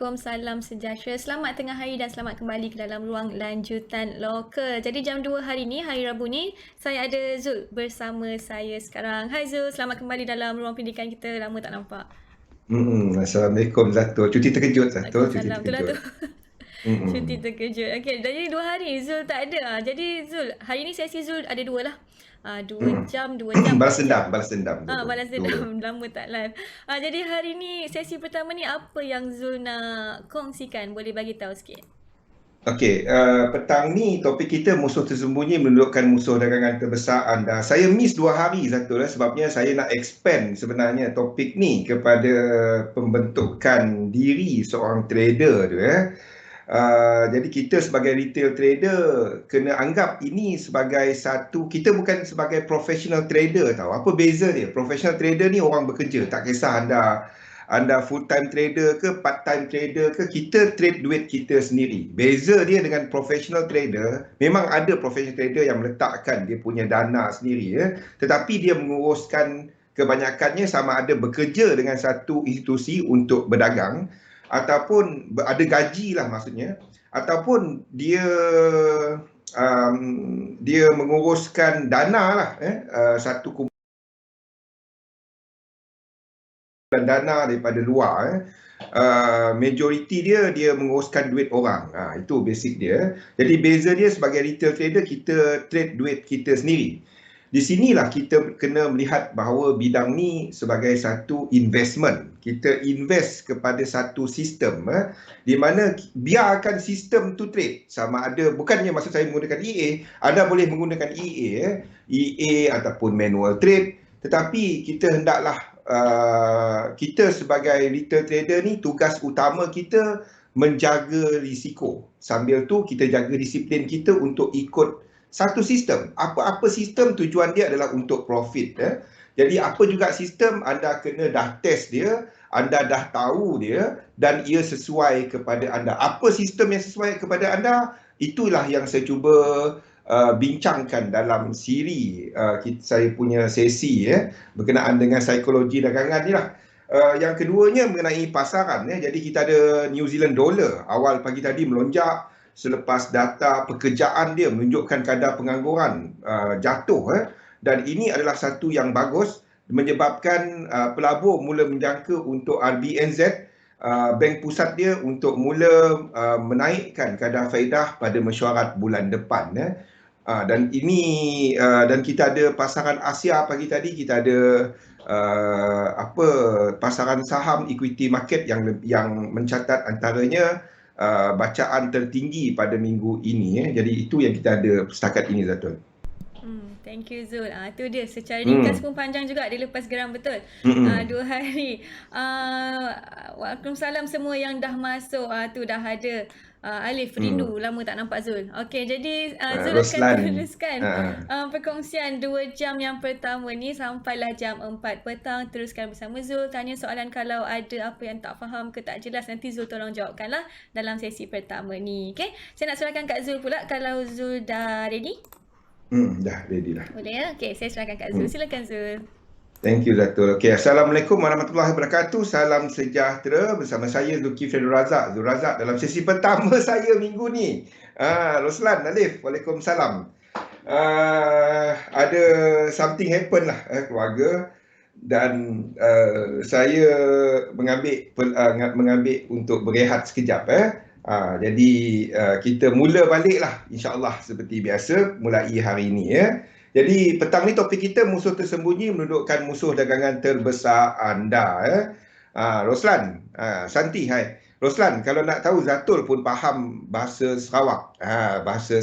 Salam sejahtera. Selamat tengah hari dan selamat kembali ke dalam ruang lanjutan lokal. Jadi jam 2 hari ni, hari Rabu ni, saya ada Zul bersama saya sekarang. Hai Zul, selamat kembali dalam ruang pendidikan kita. Lama tak nampak. Assalamualaikum Zatul. Cuti terkejut Zatul, cuti Waalaikumsalam. Itulah tu. terkejut. Cuti Mm-mm. terkejut. Okey, jadi 2 hari Zul tak ada. Jadi Zul, hari ni sesi Zul ada dua lah. 2 Mm. jam, 2 jam, Balas dendam Zatul. balas Dua. dendam. Lama tak live. Jadi hari ni sesi pertama ni apa yang Zul nak kongsikan? Boleh bagi tahu sikit. Okey, petang ni topik kita musuh tersembunyi menundukkan musuh dagangan terbesar anda. Saya miss 2 hari Zatul, sebabnya saya nak expand sebenarnya topik ni kepada pembentukan diri seorang trader tu. Jadi kita sebagai retail trader kena anggap ini sebagai satu, kita bukan sebagai professional trader tahu. Apa beza dia? Professional trader ni orang bekerja, tak kisah anda full time trader ke part time trader ke, kita trade duit kita sendiri. Beza dia dengan professional trader, memang ada professional trader yang meletakkan dia punya dana sendiri tetapi dia menguruskan kebanyakannya sama ada bekerja dengan satu institusi untuk berdagang ataupun ada gaji lah maksudnya, ataupun dia menguruskan dana lah satu kumpulan dana daripada luar. Majoriti dia menguruskan duit orang. Itu basic dia. Jadi beza dia, sebagai retail trader kita trade duit kita sendiri. Di sinilah kita kena melihat bahawa bidang ni sebagai satu investment. Kita invest kepada satu sistem di mana biarkan sistem tu trade. Sama ada, bukannya maksud saya menggunakan EA, anda boleh menggunakan EA ataupun manual trade, tetapi kita hendaklah kita sebagai retail trader ni, tugas utama kita menjaga risiko. Sambil tu kita jaga disiplin kita untuk ikut satu sistem. Apa-apa sistem tujuan dia adalah untuk profit. Jadi apa juga sistem, anda kena dah test dia, anda dah tahu dia dan ia sesuai kepada anda. Apa sistem yang sesuai kepada anda, itulah yang saya cuba bincangkan dalam siri saya punya sesi berkenaan dengan psikologi dagangan ni lah. Yang keduanya mengenai pasaran. Jadi kita ada New Zealand dollar awal pagi tadi melonjak selepas data pekerjaan dia menunjukkan kadar pengangguran jatuh. Dan ini adalah satu yang bagus, menyebabkan pelabur mula menjangka untuk RBNZ, bank pusat dia, untuk mula menaikkan kadar faedah pada mesyuarat bulan depan. Dan ini dan kita ada pasaran Asia pagi tadi, kita ada pasaran saham equity market yang mencatat antaranya bacaan tertinggi pada minggu ini. Jadi itu yang kita ada setakat ini Zatul. Thank you Zul. Itu dia secara ringkas Hmm. pun panjang juga, dia lepas geram betul. Hmm. 2 hari. Waalaikumsalam semua yang dah masuk. Tu dah ada. Alif, rindu Hmm. lama tak nampak Zul. Okey, jadi Zul akan Roslan. teruskan perkongsian 2 jam yang pertama ni sampailah jam 4 petang. Teruskan bersama Zul. Tanya soalan kalau ada apa yang tak faham ke tak jelas, nanti Zul tolong jawabkanlah dalam sesi pertama ni. Okey, saya nak serahkan Kak Zul pula kalau Zul dah ready. Dah ready lah. Boleh ya? Okey, saya serahkan Kak Zul. Silakan Zul. Thank you Zatul. Okay, Assalamualaikum warahmatullahi wabarakatuh. Salam sejahtera, bersama saya Zulkifli Zul Razak dalam sesi pertama saya minggu ni. Roslan, Alif, Waalaikumsalam. Ada something happen lah keluarga, dan saya mengambil untuk berehat sekejap. Jadi kita mula balik lah insya-Allah seperti biasa mulai hari ini Jadi petang ni topik kita musuh tersembunyi menundukkan musuh dagangan terbesar anda. Roslan, Santi, hai. Roslan, kalau nak tahu Zatul pun faham bahasa Sarawak. Bahasa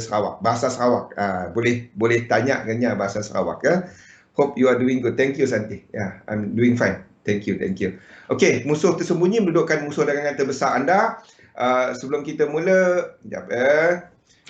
Sarawak. Boleh tanya kenya bahasa Sarawak. Hope you are doing good. Thank you Santi. I'm doing fine. Thank you. Okay, musuh tersembunyi menundukkan musuh dagangan terbesar anda. Sebelum kita mula,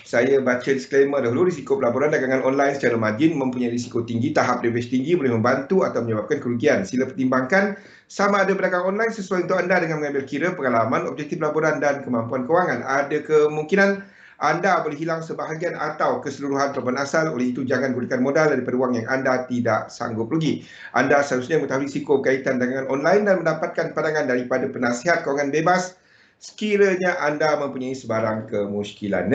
saya baca disclaimer dahulu. Risiko pelaburan dagangan online secara margin mempunyai risiko tinggi. Tahap leverage tinggi boleh membantu atau menyebabkan kerugian. Sila pertimbangkan sama ada berdagang online sesuai untuk anda dengan mengambil kira pengalaman, objektif pelaburan dan kemampuan kewangan. Ada kemungkinan anda boleh hilang sebahagian atau keseluruhan pelaburan asal. Oleh itu, jangan gunakan modal daripada wang yang anda tidak sanggup rugi. Anda seharusnya mengetahui risiko berkaitan dagangan online dan mendapatkan pandangan daripada penasihat kewangan bebas sekiranya anda mempunyai sebarang kemusykilan.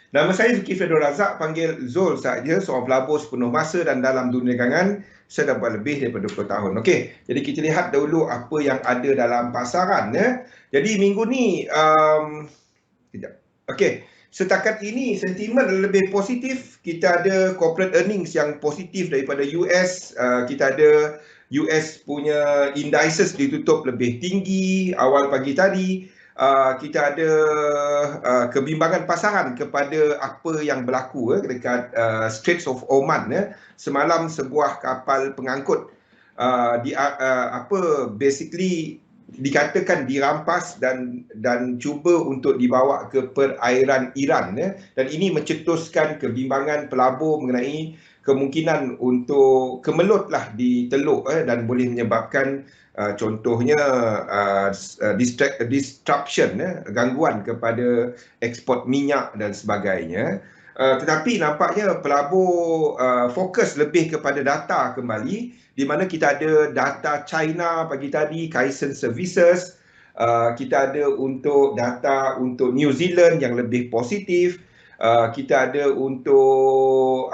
Nama saya Zulkifli Abdul Razak, panggil Zul saja, seorang pelabur sepenuh masa dan dalam dunia dagangan saya dah buat lebih daripada 20 tahun. Okey, jadi kita lihat dahulu apa yang ada dalam pasaran. Jadi minggu ni, sekejap. Okey, setakat ini sentimen lebih positif. Kita ada corporate earnings yang positif daripada US. Kita ada US punya indices ditutup lebih tinggi awal pagi tadi. Kita ada kebimbangan pasaran kepada apa yang berlaku dekat Straits of Oman. Semalam sebuah kapal pengangkut basically dikatakan dirampas dan cuba untuk dibawa ke perairan Iran, dan ini mencetuskan kebimbangan pelabur mengenai kemungkinan untuk kemelutlah di teluk, dan boleh menyebabkan contohnya disruption, gangguan kepada ekspor minyak dan sebagainya. Tetapi nampaknya pelabur fokus lebih kepada data kembali, di mana kita ada data China pagi tadi, Caisen Services, kita ada untuk data untuk New Zealand yang lebih positif, kita ada untuk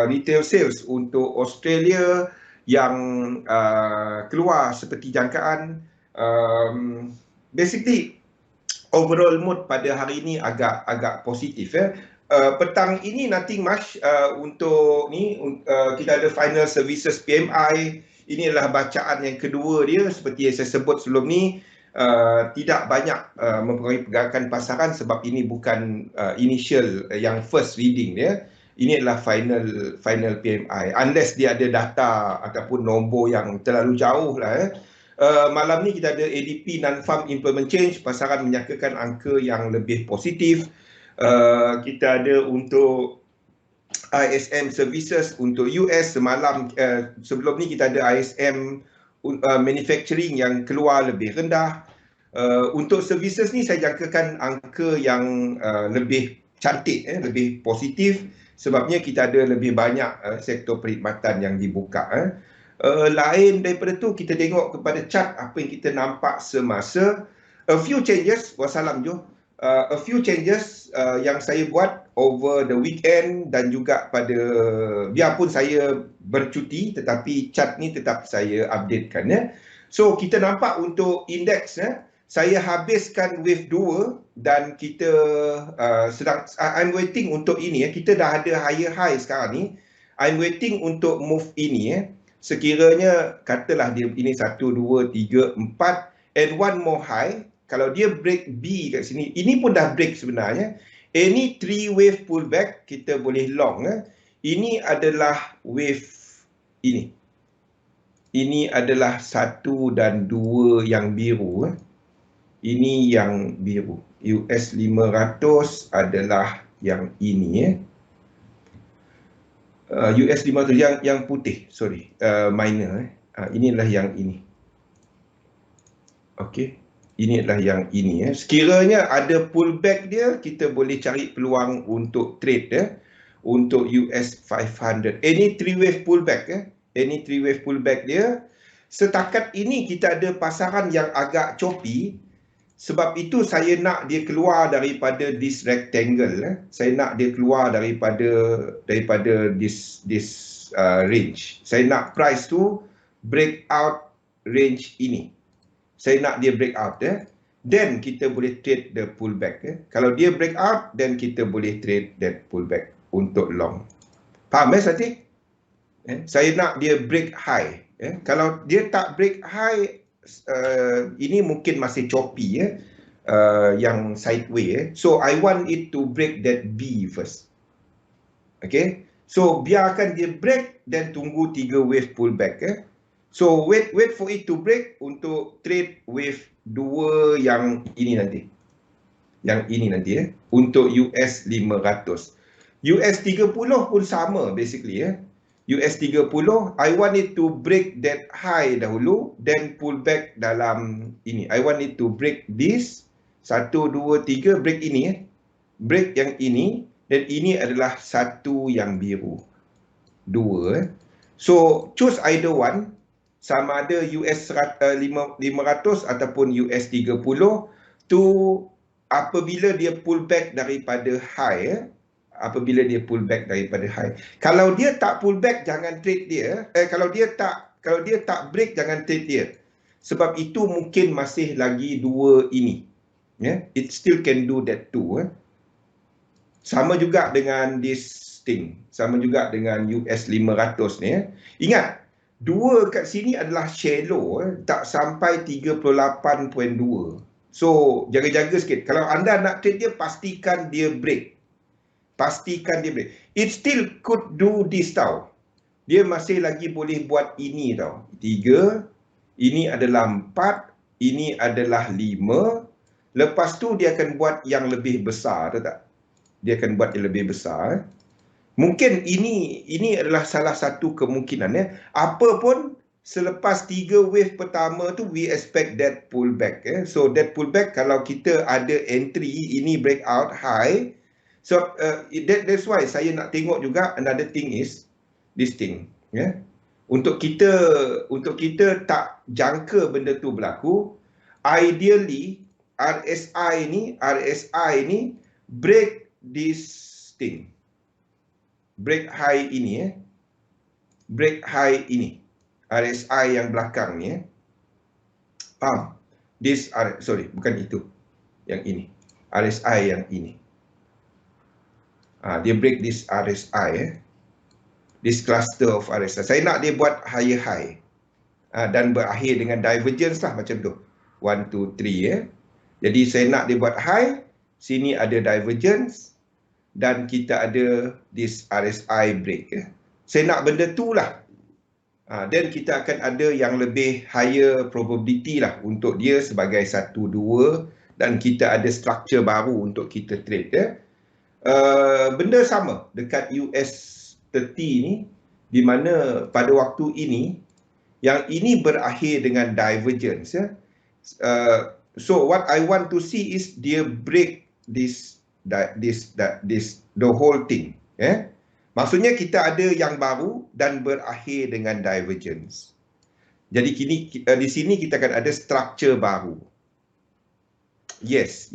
retail sales untuk Australia yang keluar seperti jangkaan. Basically overall mood pada hari ini agak positif. Petang ini nothing much untuk ni. Kita ada final services PMI. Ini adalah bacaan yang kedua dia, seperti yang saya sebut sebelum ni. Tidak banyak mempengaruhi pergerakan pasaran sebab ini bukan initial yang first reading dia. Ini adalah final PMI, unless dia ada data ataupun nombor yang terlalu jauh lah. Malam ni kita ada ADP non-farm employment change, pasaran menyangkakan angka yang lebih positif. Kita ada untuk ISM services untuk US semalam. Sebelum ni kita ada ISM manufacturing yang keluar lebih rendah. Untuk services ni saya jangkakan angka yang lebih cantik, lebih positif, sebabnya kita ada lebih banyak sektor perkhidmatan yang dibuka. Lain daripada tu, kita tengok kepada chart apa yang kita nampak semasa. A few changes, wassalam Jo. A few changes yang saya buat over the weekend dan juga pada, biarpun saya bercuti, tetapi chart ni tetap saya updatekan. So kita nampak untuk indeks, saya habiskan wave 2 dan kita I'm waiting untuk ini. Kita dah ada higher high sekarang ni. I'm waiting untuk move ini. Sekiranya katalah dia ini 1, 2, 3, 4 and one more high. Kalau dia break B kat sini, ini pun dah break sebenarnya. Any 3 wave pullback kita boleh long. Ini adalah wave ini. Ini adalah 1 dan 2 yang biru. Ini yang biru. US 500 adalah yang ini. US 500 yang putih, sorry, minor. Ini adalah yang ini. Okey. Ini adalah yang ini. Sekiranya ada pullback dia, kita boleh cari peluang untuk trade untuk US 500. Any 3 wave pullback. Any 3 wave pullback dia. Setakat ini kita ada pasaran yang agak choppy. Sebab itu saya nak dia keluar daripada this rectangle. Saya nak dia keluar daripada this range. Saya nak price tu break out range ini. Saya nak dia break out. Then kita boleh trade the pullback. Kalau dia break out, then kita boleh trade that pullback untuk long. Faham Sati? Saya nak dia break high. Kalau dia tak break high, ini mungkin masih choppy, yang sideway. So I want it to break that B first. Okay. So biarkan dia break, then tunggu 3 wave pullback. So wait for it to break untuk trade wave 2 yang ini nanti. Yang ini nanti untuk US 500. US 30 pun sama basically. US 30, I want it to break that high dahulu, then pull back dalam ini. I want it to break this. 1, 2, 3, break ini. Break yang ini, dan ini adalah 1 yang biru. 2. So choose either one. sama ada US 500 ataupun US 30 tu apabila dia pull back daripada high, apabila dia pull back daripada high. Kalau dia tak pull back, jangan trade dia. Kalau dia tak break, jangan trade dia. Sebab itu mungkin masih lagi dua ini. It still can do that too. Sama juga dengan this thing. Sama juga dengan US 500 ni. Ingat, dua kat sini adalah shallow. Tak sampai 38.2. So, jaga-jaga sikit. Kalau anda nak trade dia, pastikan dia break. Pastikan dia break. It still could do this tau. Dia masih lagi boleh buat ini tau. 3, ini adalah 4, ini adalah 5. Lepas tu dia akan buat yang lebih besar, tahu tak? Dia akan buat yang lebih besar. Mungkin ini adalah salah satu kemungkinan. Apa pun selepas 3 wave pertama tu, we expect that pullback. So that pullback, kalau kita ada entry, ini breakout high. So that's why saya nak tengok juga another thing is this thing. Untuk kita tak jangka benda tu berlaku, ideally RSI ni break this thing. Break high ini break high ini. RSI yang belakang ni Faham? Sorry, bukan itu. Yang ini. RSI yang ini. Dia break this RSI this cluster of RSI. Saya nak dia buat higher high. Dan berakhir dengan divergence lah macam tu. 1, 2, 3 Jadi saya nak dia buat high, sini ada divergence dan kita ada this RSI break. Saya nak benda tu lah. Then kita akan ada yang lebih higher probability lah untuk dia sebagai 1, 2 dan kita ada structure baru untuk kita trade. Benda sama dekat US 30 ni, di mana pada waktu ini, yang ini berakhir dengan divergence. So what I want to see is dia break this the whole thing. Maksudnya kita ada yang baru dan berakhir dengan divergence. Jadi di sini kita akan ada structure baru. Yes.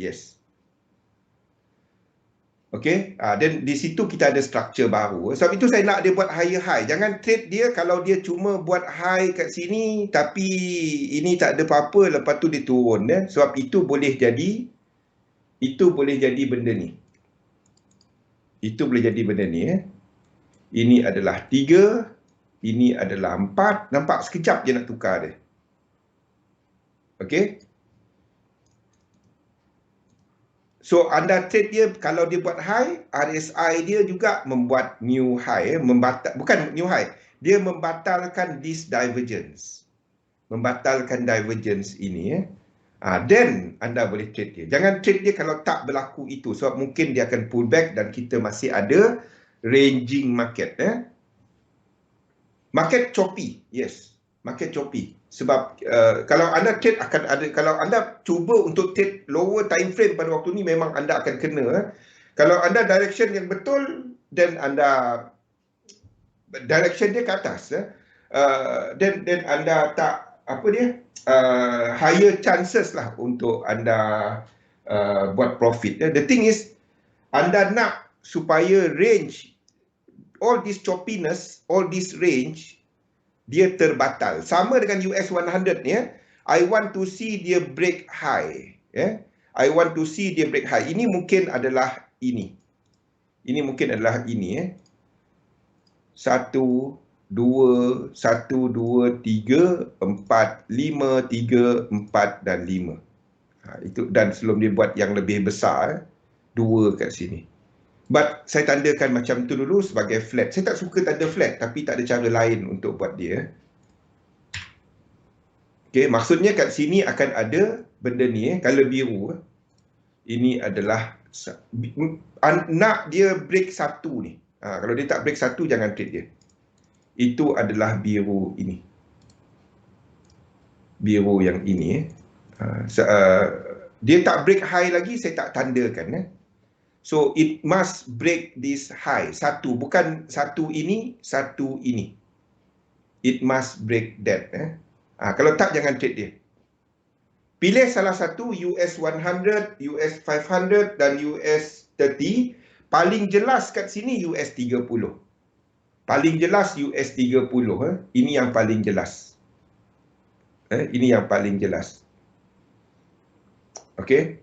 Okay, dan di situ kita ada structure baru. Sebab itu saya nak dia buat higher high. Jangan trade dia kalau dia cuma buat high kat sini tapi ini tak ada apa-apa, lepas tu dia turun. Sebab itu boleh jadi benda ni. Itu boleh jadi benda ni. Ini adalah 3, ini adalah 4. Nampak sekejap je nak tukar dia. Okay. So anda trade dia, kalau dia buat high, RSI dia juga membuat new high, bukan new high, dia membatalkan this divergence. Membatalkan divergence ini. Then anda boleh trade dia. Jangan trade dia kalau tak berlaku itu, sebab mungkin dia akan pull back dan kita masih ada ranging market. Market choppy, yes. Market choppy. Sebab kalau anda trade akan ada, kalau anda cuba untuk trade lower time frame pada waktu ni, memang anda akan kena. Kalau anda direction yang betul, then anda direction dia ke atas. Then anda tak higher chances lah untuk anda buat profit. The thing is, anda nak supaya range, all this choppiness, all this range, dia terbatal. Sama dengan US 100 ni. I want to see dia break high. I want to see dia break high. Ini mungkin adalah ini. Ini mungkin adalah ini. 1, 2, 1, 2, 3, 4, 5, 3, 4 dan 5. Itu, dan sebelum dia buat yang lebih besar, 2 kat sini. But saya tandakan macam tu dulu sebagai flat. Saya tak suka tanda flat, tapi tak ada cara lain untuk buat dia. Okay, maksudnya kat sini akan ada benda ni, color biru. Ini adalah nak dia break 1 ni. Kalau dia tak break 1, jangan trade dia. Itu adalah biru ini. Biru yang ini. Dia tak break high lagi, saya tak tandakan. So it must break this high. 1, bukan 1 ini, 1 ini. it must break that. Kalau tak, jangan trade dia. Pilih salah satu, US 100, US 500 dan US 30. Paling jelas kat sini US 30. Paling jelas US 30. Ini yang paling jelas. Ini yang paling jelas. Okey.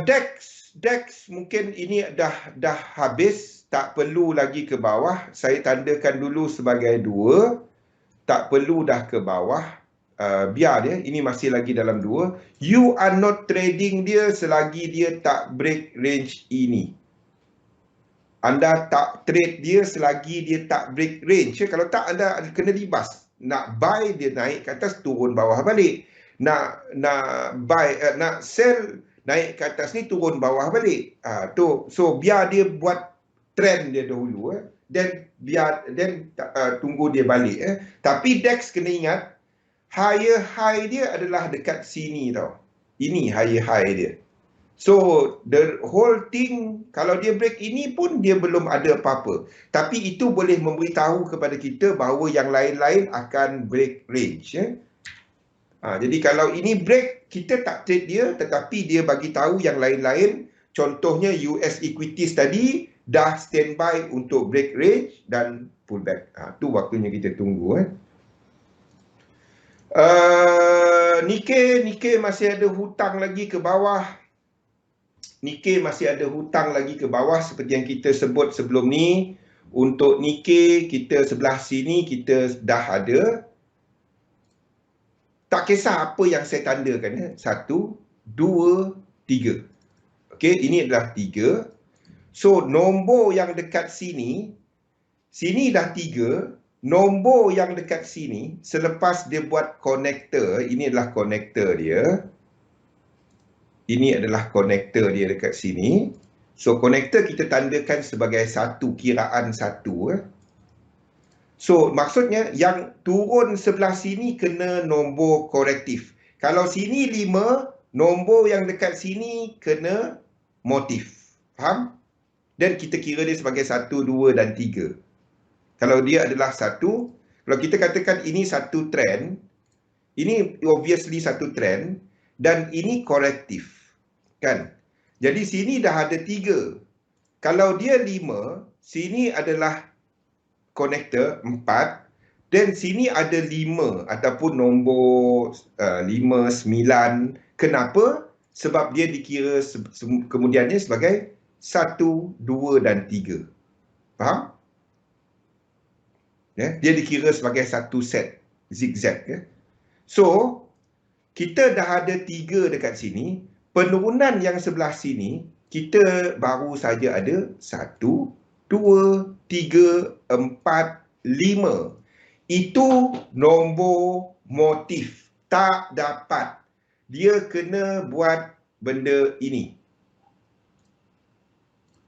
DEX mungkin ini dah habis, tak perlu lagi ke bawah. Saya tandakan dulu sebagai 2. Tak perlu dah ke bawah. Biar dia, ini masih lagi dalam 2. You are not trading dia selagi dia tak break range ini. Anda tak trade dia selagi dia tak break range. Kalau tak, anda kena libas. Nak buy dia naik ke atas, turun bawah balik. Nak buy, nak sell naik ke atas ni, turun bawah balik. So biar dia buat trend dia dahulu, dan tunggu dia balik. Tapi DEX kena ingat, higher high dia adalah dekat sini tau. Ini higher high dia. So the whole thing, kalau dia break ini pun dia belum ada apa-apa. Tapi itu boleh memberitahu kepada kita bahawa yang lain-lain akan break range. Jadi kalau ini break, kita tak trade dia, tetapi dia bagi tahu yang lain-lain. Contohnya US equities tadi dah standby untuk break range dan pullback. Tu waktunya kita tunggu. Nikkei masih ada hutang lagi ke bawah. Nikkei masih ada hutang lagi ke bawah seperti yang kita sebut sebelum ni. Untuk Nikkei, kita sebelah sini kita dah ada. Tak kisah apa yang saya tandakan. 1, 2, 3. Okey, ini adalah 3. So, nombor yang dekat sini dah 3. Nombor yang dekat sini, selepas dia buat connector, ini adalah connector dia. Ini adalah konektor dia dekat sini. So, konektor kita tandakan sebagai satu, kiraan 1. So, maksudnya yang turun sebelah sini kena nombor korektif. Kalau sini 5, nombor yang dekat sini kena motif. Faham? Dan kita kira dia sebagai 1, 2 dan 3. Kalau dia adalah 1, kalau kita katakan ini satu trend, ini obviously satu trend, dan ini korektif. Kan? Jadi sini dah ada 3. Kalau dia 5, sini adalah konektor 4, dan sini ada 5 ataupun nombor 5, 9. Kenapa? Sebab dia dikira kemudiannya sebagai 1, 2 dan 3. Faham? Dia dikira sebagai satu set zigzag. So, kita dah ada 3 dekat sini. Penurunan yang sebelah sini, kita baru saja ada 1, 2, 3, 4, 5. Itu nombor motif. Tak dapat. Dia kena buat benda ini.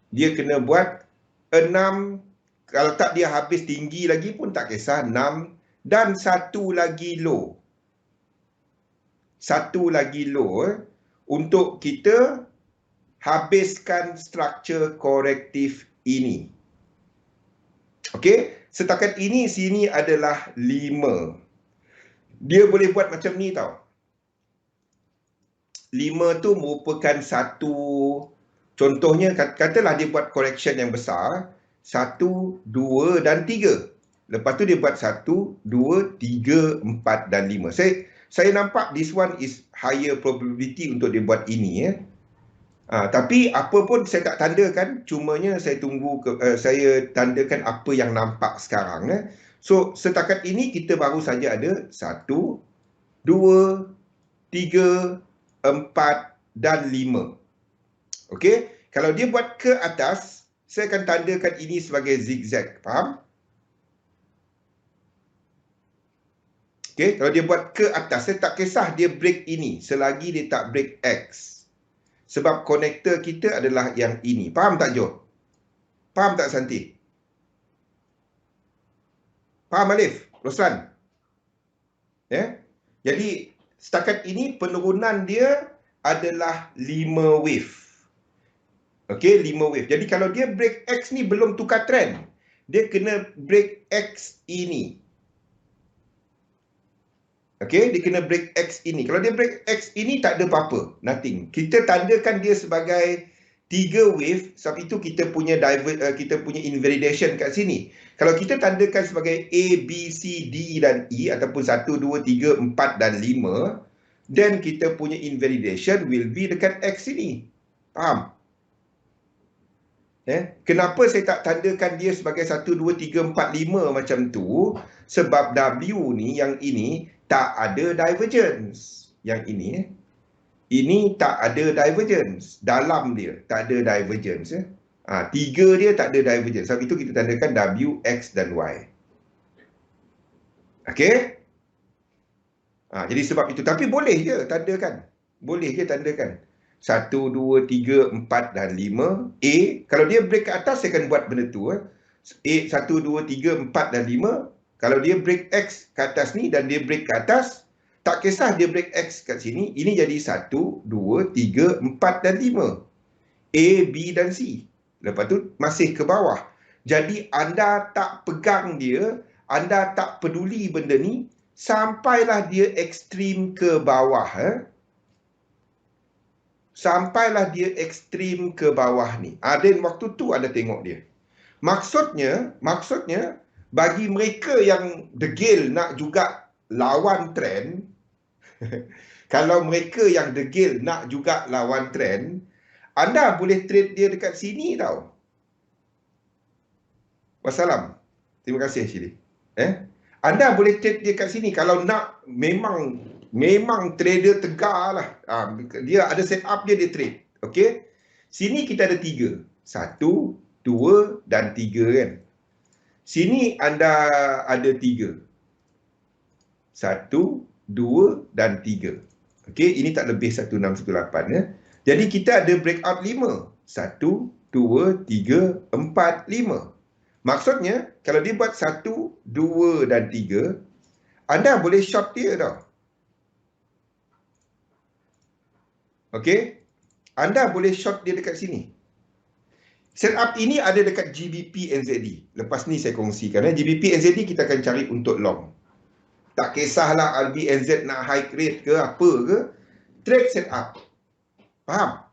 Dia kena buat 6. Kalau tak dia habis tinggi lagi pun tak kisah. 6 dan satu lagi low. Satu lagi low. Untuk kita habiskan struktur korektif ini. Okey, setakat ini sini adalah 5. Dia boleh buat macam ni tau. 5 tu merupakan satu, contohnya katalah dia buat correction yang besar, 1, 2 dan 3. Lepas tu dia buat 1, 2, 3, 4 dan 5. Saya nampak this one is higher probability untuk dia buat ini. Tapi apa pun saya tak tandakan, cumanya saya tunggu saya tandakan apa yang nampak sekarang. So setakat ini kita baru saja ada 1, 2, 3, 4 dan 5. Okey, kalau dia buat ke atas, saya akan tandakan ini sebagai zigzag. Faham? Okay, kalau dia buat ke atas, saya tak kisah dia break ini selagi dia tak break X. Sebab konektor kita adalah yang ini. Faham tak, Jo? Faham tak, Santi? Faham, Alif? Roslan? Jadi, setakat ini penurunan dia adalah 5 wave. Okey, 5 wave. Jadi, kalau dia break X ni belum tukar trend. dia kena break X ini. Okey, dia kena break X ini. Kalau dia break X ini, tak ada apa-apa. Nothing. Kita tandakan dia sebagai 3 wave, sebab itu kita punya invalidation kat sini. Kalau kita tandakan sebagai A, B, C, D dan E, ataupun 1, 2, 3, 4 dan 5, then kita punya invalidation will be dekat X ini. Faham? Kenapa saya tak tandakan dia sebagai 1, 2, 3, 4, 5 macam tu? Sebab W ni, yang ini, tak ada divergence. Yang ini tak ada divergence. Dalam dia tak ada divergence. 3 dia tak ada divergence. Sebab itu kita tandakan W, X dan Y. Okey? Jadi sebab itu. Tapi boleh je tandakan. Boleh je tandakan. 1, 2, 3, 4 dan 5. A, kalau dia break ke atas, saya akan buat benda tu. A, 1, 2, 3, 4 dan 5. Kalau dia break X ke atas ni dan dia break ke atas, tak kisah dia break X kat sini, ini jadi 1, 2, 3, 4 dan 5. A, B dan C. Lepas tu masih ke bawah. Jadi anda tak pegang dia, anda tak peduli benda ni, sampailah dia ekstrim ke bawah. Sampailah dia ekstrim ke bawah ni. Dan waktu tu anda tengok dia. Maksudnya, bagi mereka yang degil nak juga lawan trend, kalau mereka yang degil nak juga lawan trend, anda boleh trade dia dekat sini tau. Wassalam. Terima kasih Syiri. Anda boleh trade dia kat sini. Kalau nak memang trader tegar lah. Dia ada setup dia trade. Okey. Sini kita ada 3. 1, 2 dan 3 kan. Sini anda ada 3. 1, 2 dan 3. Okey, ini tak lebih 1618 ya. Jadi kita ada breakout 5. 1, 2, 3, 4, 5. Maksudnya, kalau dia buat 1, 2 dan 3, anda boleh short dia tau. Okey? Anda boleh short dia dekat sini. Setup ini ada dekat GBP NZD. Lepas ni saya kongsikan. GBP NZD kita akan cari untuk long. Tak kisahlah RBNZ nak high rate ke apa ke. Trade setup. Faham?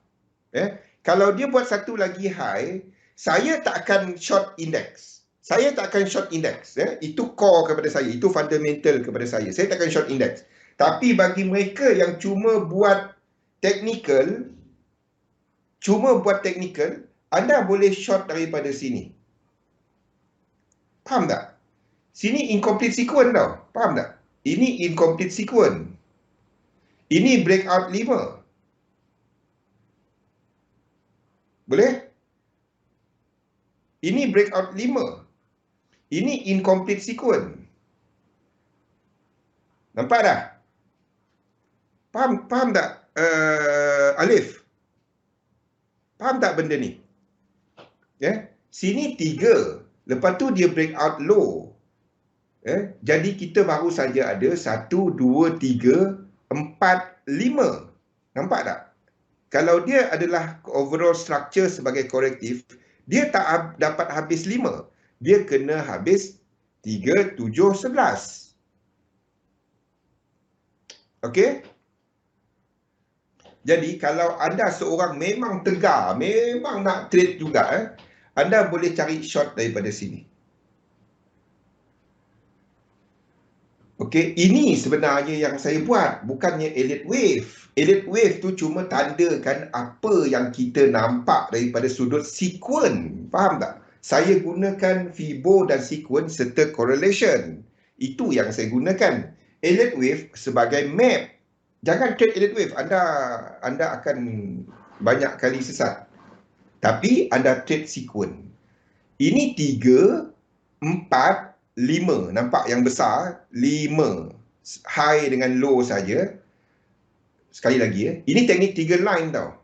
Kalau dia buat satu lagi high, saya tak akan short index. Saya tak akan short index. Itu core kepada saya. Itu fundamental kepada saya. Saya tak akan short index. Tapi bagi mereka yang cuma buat technical, anda boleh short daripada sini. Faham tak? Sini incomplete sequence tau. Faham tak? Ini incomplete sequence. Ini breakout 5. Boleh? Ini breakout 5. Ini incomplete sequence. Nampak dah? Faham tak, Alif? Faham tak benda ni? Sini 3. Lepas tu dia breakout low. Jadi kita baru saja ada 1, 2, 3, 4, 5. Nampak tak? Kalau dia adalah overall structure sebagai korektif, dia tak dapat habis 5. Dia kena habis 3, 7, 11. Okey? Jadi kalau anda seorang memang tegar, memang nak trade juga, anda boleh cari short daripada sini. Okey, ini sebenarnya yang saya buat, bukannya elite wave. Elite wave tu cuma tandakan apa yang kita nampak daripada sudut sequence. Faham tak? Saya gunakan Fibo dan sequence serta correlation. Itu yang saya gunakan. Elite wave sebagai map. Jangan trade elite wave. Anda akan banyak kali sesat. Tapi anda trade sequence. Ini 3, 4, 5. Nampak yang besar? 5. High dengan low saja. Sekali lagi ini teknik 3 line tau.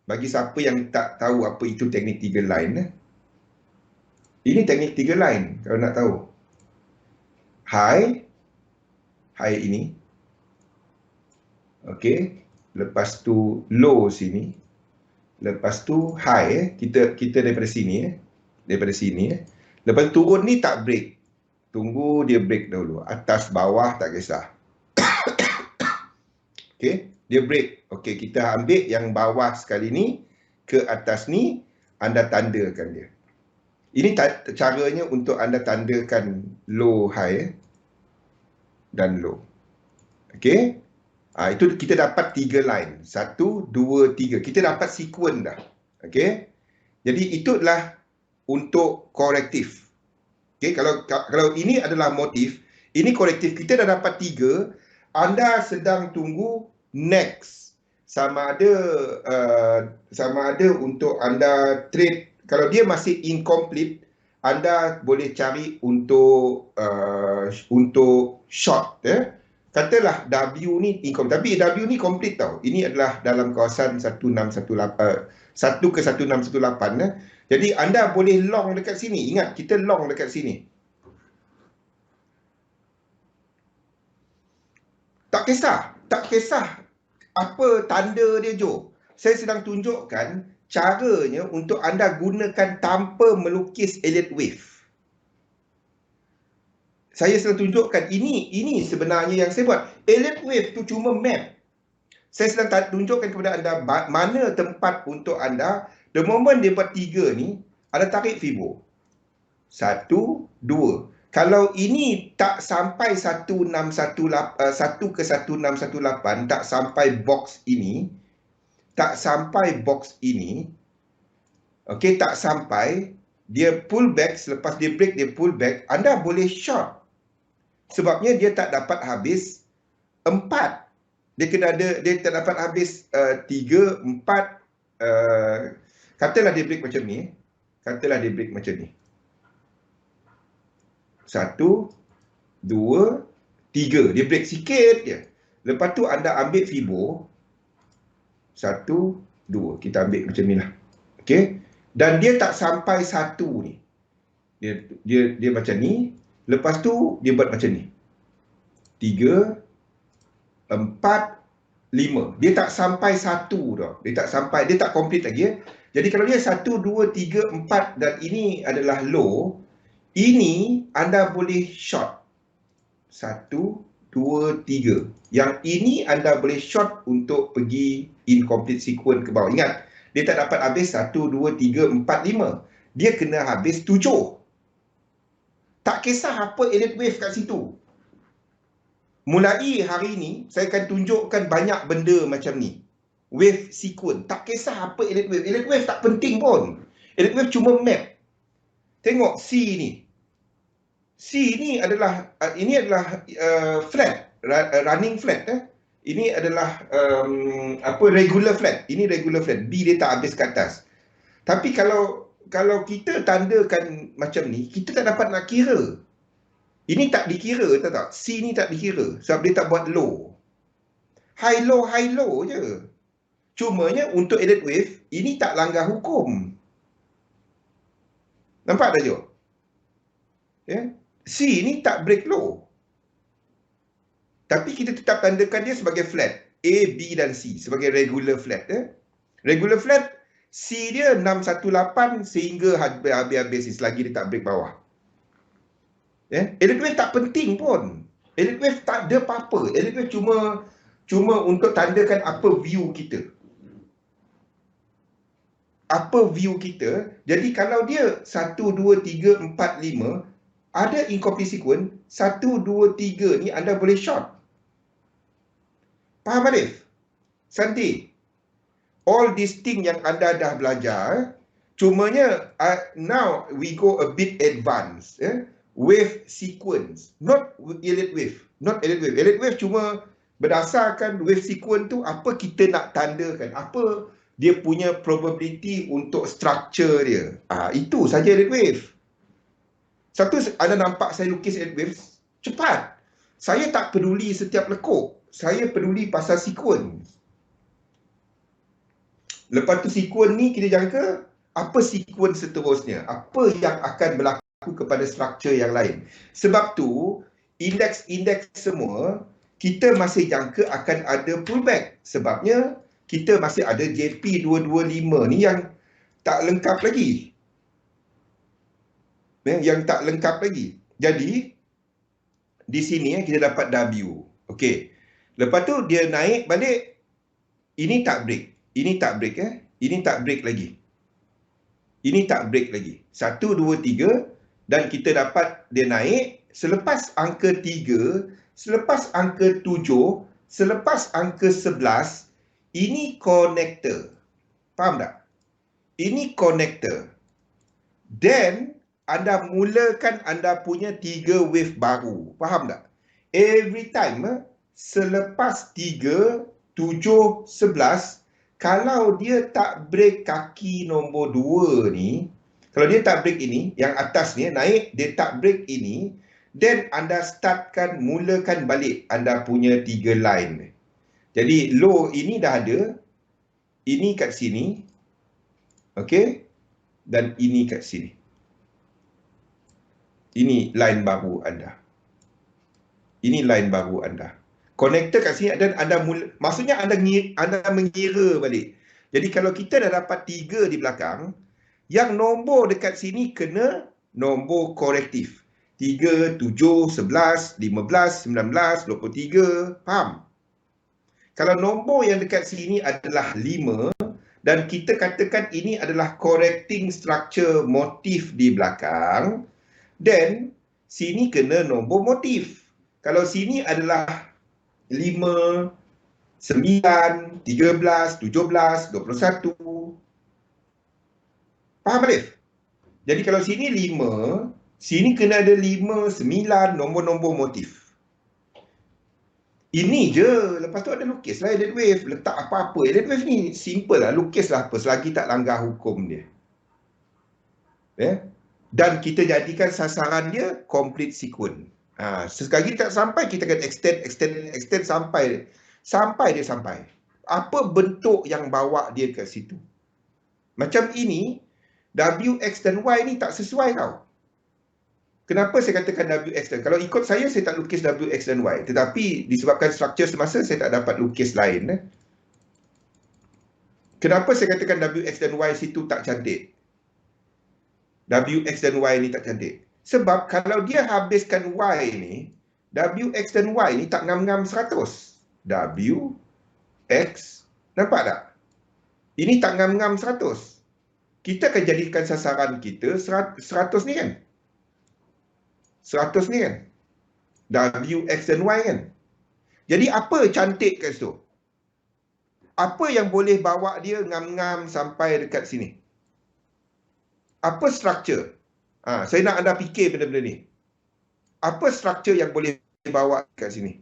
Bagi siapa yang tak tahu apa itu teknik 3 line. Ini teknik 3 line kalau nak tahu. High ini. Okey, lepas tu low sini. Lepas tu high kita daripada sini Daripada sini Lepas turun ni tak break. Tunggu dia break dahulu. Atas bawah tak kisah. Okey, dia break. Okey, kita ambil yang bawah sekali ni ke atas ni, anda tandakan dia. Ini caranya untuk anda tandakan low, high dan low. Okey. Itu kita dapat 3 line. 1, 2, 3. Kita dapat sekuen dah. Okey. Jadi itulah untuk korektif. Okey, kalau ini adalah motif, ini korektif. Kita dah dapat 3. Anda sedang tunggu next. Sama ada untuk anda trade. Kalau dia masih incomplete, anda boleh cari untuk short. Katalah W ni incomplete. Tapi W ni complete tau. Ini adalah dalam kawasan 1618. 1 ke 1618. Jadi anda boleh long dekat sini. Ingat, kita long dekat sini. Tak kisah apa tanda dia, Jo. Saya sedang tunjukkan caranya untuk anda gunakan tanpa melukis Elliott wave. Saya sedang tunjukkan ini sebenarnya yang saya buat. Elliott wave tu cuma map. Saya sedang tunjukkan kepada anda mana tempat untuk anda. The moment dia buat 3 ni, anda tarik Fibo. 1, 2. Kalau ini tak sampai 1 ke 1618, tak sampai box ini, okey, tak sampai, dia pull back, selepas dia break, dia pull back, anda boleh short. Sebabnya dia tak dapat habis 4. Dia tak dapat habis 3, 4, katalah dia break macam ni. 1, 2, 3. Dia break sikit je. Lepas tu anda ambil Fibo. 1, 2. Kita ambil macam ni lah. Okey. Dan dia tak sampai 1 ni. Dia macam ni. Lepas tu dia buat macam ni. 3, 4, 5. Dia tak sampai 1 tau. Dia tak complete lagi. Jadi kalau dia 1, 2, 3, 4 dan ini adalah low, ini anda boleh short. 1, 2, 3. Yang ini anda boleh short untuk pergi incomplete sequence ke bawah. Ingat, dia tak dapat habis 1, 2, 3, 4, 5. Dia kena habis 7. Tak kisah apa Elliott wave kat situ. Mulai hari ni, saya akan tunjukkan banyak benda macam ni. Wave sequence. Tak kisah apa Elliott wave. Elliott wave tak penting pun. Elliott wave cuma map. Tengok C ni. C ni adalah flat, running flat. Ini adalah regular flat. Ini regular flat. B dia tak habis ke atas. Tapi kalau kita tandakan macam ni, kita tak dapat nak kira. Ini tak dikira, tahu tak? C ni tak dikira sebab dia tak buat low. High low je. Cumanya untuk Elliott wave, ini tak langgar hukum. Nampak tak, Jo? Ya. C ni tak break low. Tapi kita tetap tandakan dia sebagai flat. A, B dan C sebagai regular flat. Regular flat, C dia 618 sehingga habis-habis selagi dia tak break bawah. Elliott wave tak penting pun. Elliott wave tak ada apa-apa. Elliott wave cuma untuk tandakan apa view kita. Jadi kalau dia 1, 2, 3, 4, 5, ada incomplete sequence, 1, 2, 3 ni anda boleh short. Faham, Arif? Santi? All these things yang anda dah belajar, cumanya now we go a bit advanced. Wave sequence, not Elliott wave. Elliott wave cuma berdasarkan wave sequence tu, apa kita nak tandakan, apa dia punya probability untuk structure dia. Itu saja Elliott wave. Satu, anda nampak saya lukis Elliott wave cepat. Saya tak peduli setiap lekuk. Saya peduli pasal sequence. Lepas tu sequence ni kita jangka apa sequence seterusnya. Apa yang akan berlaku kepada struktur yang lain. Sebab tu indeks-indeks semua kita masih jangka akan ada pullback. Sebabnya kita masih ada JP225 ni yang tak lengkap lagi. yang tak lengkap lagi. Jadi di sini kita dapat W. Okey. Lepas tu dia naik balik, ini tak break. Ini tak break Ini tak break lagi. Ini tak break lagi. 1 2 3 dan kita dapat dia naik selepas angka 3, selepas angka 7, selepas angka 11, ini connector. Faham tak? Ini connector. Then anda mulakan anda punya 3 wave baru. Faham tak? Every time selepas 3, 7, 11, kalau dia tak break kaki nombor 2 ni, kalau dia tak break ini, yang atas ni naik, dia tak break ini, then anda startkan, mulakan balik anda punya 3 line. Jadi low ini dah ada, ini kat sini, okey, dan ini kat sini. Ini line baru anda. Ini line baru anda. Connector kat sini dan anda maksudnya anda mengira balik. Jadi kalau kita dah dapat 3 di belakang, yang nombor dekat sini kena nombor korektif. 3, 7, 11, 15, 19, 23. Faham? Kalau nombor yang dekat sini adalah 5 dan kita katakan ini adalah correcting structure motif di belakang, then sini kena nombor motif. Kalau sini adalah 5, 9, 13, 17, 21. Faham Alif? Jadi kalau sini 5, sini kena ada 5, 9 nombor-nombor motif. Ini je. Lepas tu ada lukislah edit wave. Letak apa-apa. Edit wave ni simple lah. Lukislah apa selagi tak langgar hukum dia. Dan kita jadikan sasaran dia complete sequence. Sekali tak sampai, kita akan extend sampai dia sampai. Apa bentuk yang bawa dia ke situ? Macam ini, W, X dan Y ni tak sesuai tau. Kenapa saya katakan W, X dan kalau ikut saya tak lukis W, X dan Y. Tetapi disebabkan struktur semasa, saya tak dapat lukis lain. Kenapa saya katakan W, X dan Y situ tak cantik? W, X dan Y ni tak cantik. Sebab kalau dia habiskan Y ni, W, X dan Y ni tak ngam-ngam 100. W, X, nampak tak? Ini tak ngam-ngam 100. Kita akan jadikan sasaran kita 100 ni kan? 100 ni kan? W, X dan Y kan? Jadi apa cantik kat situ? Apa yang boleh bawa dia ngam-ngam sampai dekat sini? Apa struktur? Saya nak anda fikir benda-benda ni. Apa struktur yang boleh bawa kat sini?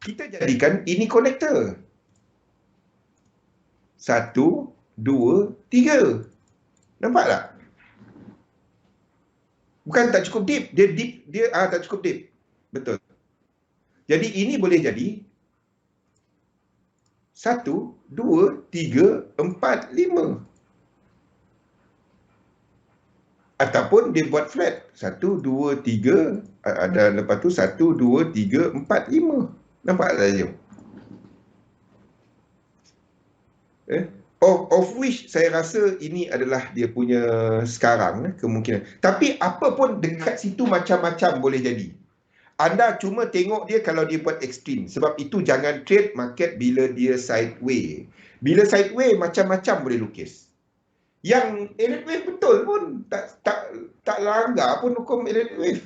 Kita jadikan ini konektor. 1, 2, 3. Nampak tak? Bukan tak cukup deep. Dia tak cukup deep. Betul. Jadi ini boleh jadi 1, 2, 3, 4, 5. Ataupun dia buat flat. 1, 2, 3. Ada lepas tu 1, 2, 3, 4, 5. Nampak tak je? Of which saya rasa ini adalah dia punya sekarang kemungkinan. Tapi apa pun dekat situ macam-macam boleh jadi. Anda cuma tengok dia kalau dia buat ekstrim. Sebab itu jangan trade market bila dia sideway. Bila sideway macam-macam boleh lukis. Yang elite wave betul pun tak langgar pun hukum elite wave.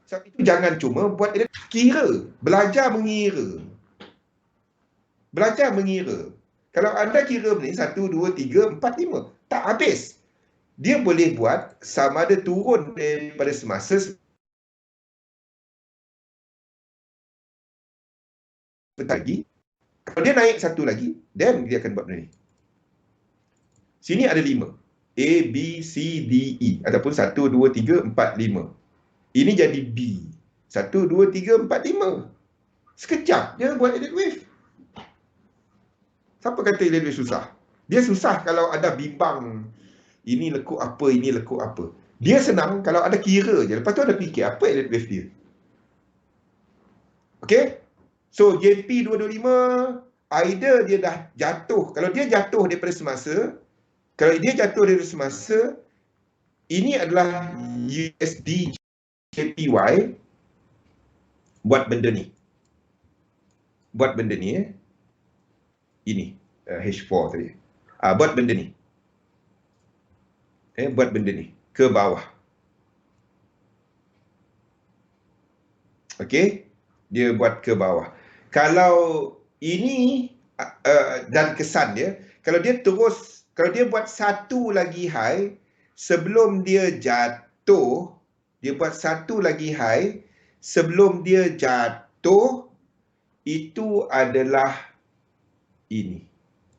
Sebab itu jangan cuma buat elite. Kira, belajar mengira. Belajar mengira. Kalau anda kira ni 1, 2, 3, 4, 5. Tak habis. Dia boleh buat sama ada turun daripada semasa lagi. Kalau dia naik satu lagi, then dia akan buat benda ni. Sini ada 5. A, B, C, D, E. Ataupun 1, 2, 3, 4, 5. Ini jadi B. 1, 2, 3, 4, 5. Sekejap dia buat edit wave. Siapa kata edit wave susah? Dia susah kalau ada bimbang. Ini lekuk apa, ini lekuk apa. Dia senang kalau ada kira je. Lepas tu ada fikir apa edit wave dia. Okay? So JP 225, either dia dah jatuh. Kalau dia jatuh daripada semasa, Kalau dia jatuh dari semasa, ini adalah USD JPY. Buat benda ni. Buat benda ni ini H4 tadi. Buat benda ni. Buat benda ni ke bawah. Okey, dia buat ke bawah. Kalau ini dan kesan dia, kalau dia buat satu lagi high sebelum dia jatuh, dia buat satu lagi high sebelum dia jatuh, itu adalah ini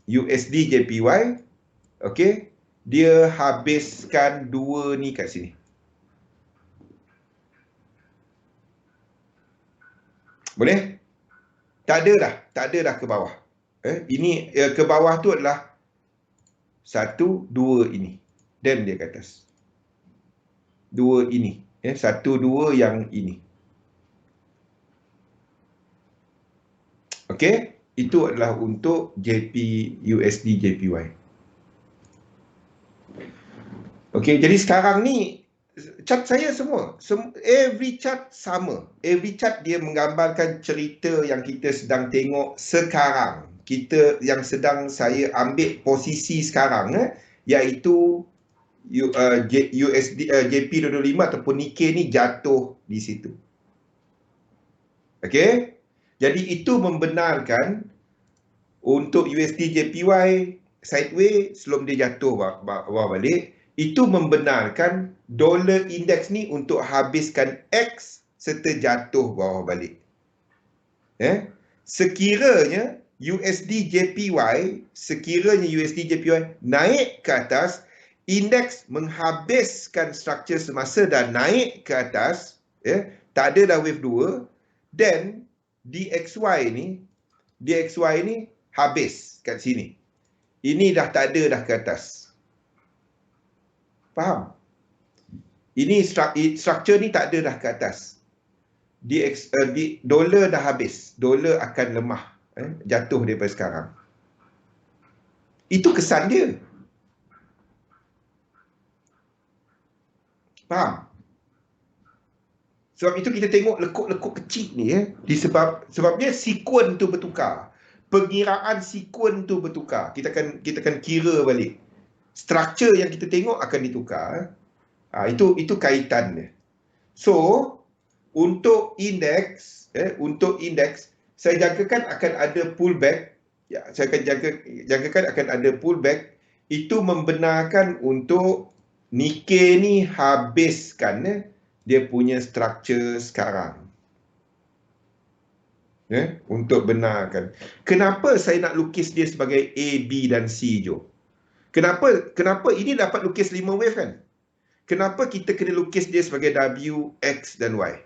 USD JPY. okey, dia habiskan dua ni kat sini. Boleh? Tak ada dah ke bawah. Ini ke bawah tu adalah 1, 2 ini. Dan dia ke atas. 2 ini. 1, 2 yang ini. Okey, itu adalah untuk USD JPY. Okey, jadi sekarang ni chart saya semua every chart sama. Every chart dia menggambarkan cerita yang kita sedang tengok sekarang. Kita yang sedang saya ambil posisi sekarang iaitu USD JP25 ataupun Nikkei ni jatuh di situ. Okey. Jadi itu membenarkan untuk USD JPY sideways sebelum dia jatuh bawah balik, itu membenarkan dolar indeks ni untuk habiskan X serta jatuh bawah balik. Sekiranya USD JPY naik ke atas, indeks menghabiskan struktur semasa dan naik ke atas, tak ada dah wave 2, dan DXY ni habis kat sini. Ini dah tak ada dah ke atas. Faham? Ini struktur ni tak ada dah ke atas. Dolar dah habis. Dolar akan lemah. Jatuh daripada sekarang. Itu kesan dia. Faham? Sebab itu kita tengok lekuk-lekuk kecil ni sebabnya sekuen tu bertukar. Pengiraan sekuen tu bertukar. Kita akan kira balik. Struktur yang kita tengok akan ditukar. Itu kaitan dia. So, untuk indeks, saya jangkakan akan ada pullback. Saya akan jangkakan akan ada pullback. Itu membenarkan untuk Nikkei ni habiskan dia punya struktur sekarang. Untuk benarkan. Kenapa saya nak lukis dia sebagai A, B dan C, Jo? Kenapa ini dapat lukis 5 wave kan? Kenapa kita kena lukis dia sebagai W, X dan Y?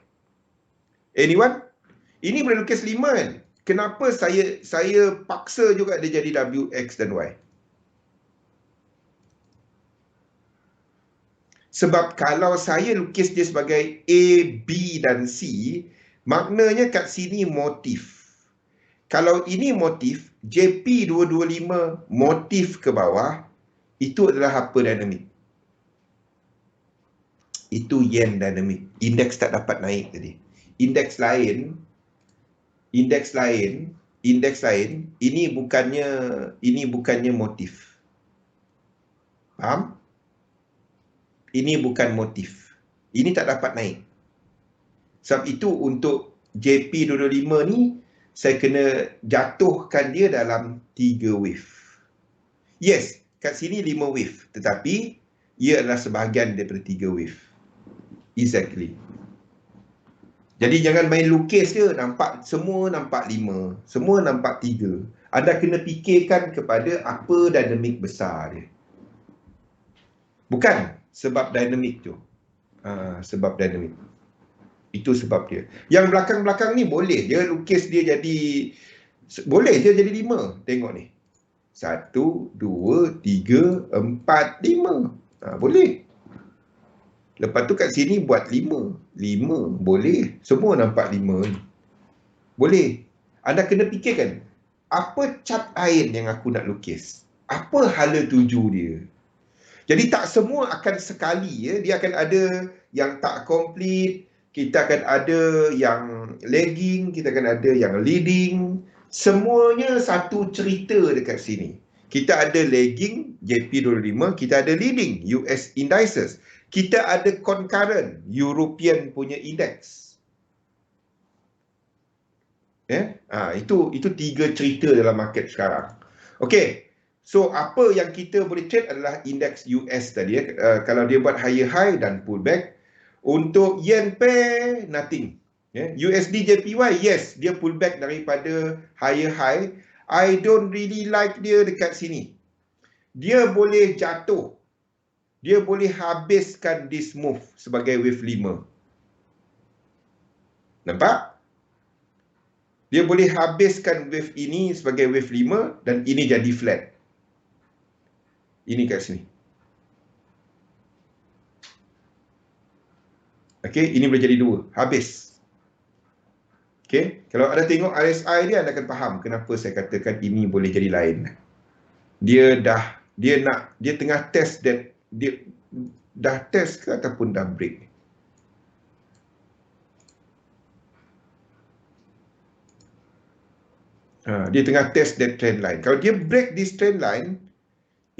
Anyone? Ini boleh lukis 5 kan? Kenapa saya paksa juga dia jadi W, X dan Y? Sebab kalau saya lukis dia sebagai A, B dan C, maknanya kat sini motif. Kalau ini motif, JP225 motif ke bawah, itu adalah apa dinamik? Itu yen dinamik. Indeks tak dapat naik tadi. Indeks lain, ini bukannya motif. Faham? Ini bukan motif. Ini tak dapat naik. Sebab itu untuk JP225 ni, saya kena jatuhkan dia dalam 3 wave. Yes, kat sini 5 wave. Tetapi, ia adalah sebahagian daripada 3 wave. Exactly. Jadi jangan main lukis je, semua nampak 5, semua nampak 3. Anda kena fikirkan kepada apa dinamik besar dia. Bukan sebab dinamik tu. Sebab dinamik. Itu sebab dia. Yang belakang-belakang ni boleh je lukis dia jadi, boleh je jadi 5. Tengok ni. 1, 2, 3, 4, 5. Boleh. Lepas tu kat sini buat 5. 5. Boleh. Semua nampak 5 ni. Boleh. Anda kena fikirkan, apa cat ain yang aku nak lukis? Apa hala tuju dia? Jadi tak semua akan sekali ya, dia akan ada yang tak complete, kita akan ada yang lagging, kita akan ada yang leading. Semuanya satu cerita dekat sini. Kita ada lagging JP25, kita ada leading US indices. Kita ada concurrent European punya index. Itu tiga cerita dalam market sekarang. Okey. So apa yang kita boleh trade adalah indeks US tadi kalau dia buat higher high dan pullback. Untuk yen pair nothing. USD JPY yes, dia pullback daripada higher high. I don't really like dia dekat sini. Dia boleh jatuh. Dia boleh habiskan this move sebagai wave 5. Nampak? Dia boleh habiskan wave ini sebagai wave 5 dan ini jadi flat. Ini kat sini. Okey, ini boleh jadi 2. Habis. Okey, kalau anda tengok RSI dia, anda akan faham kenapa saya katakan ini boleh jadi lain. Dia tengah test that dia dah test ke ataupun dah break. Dia tengah test that trend line. Kalau dia break this trend line,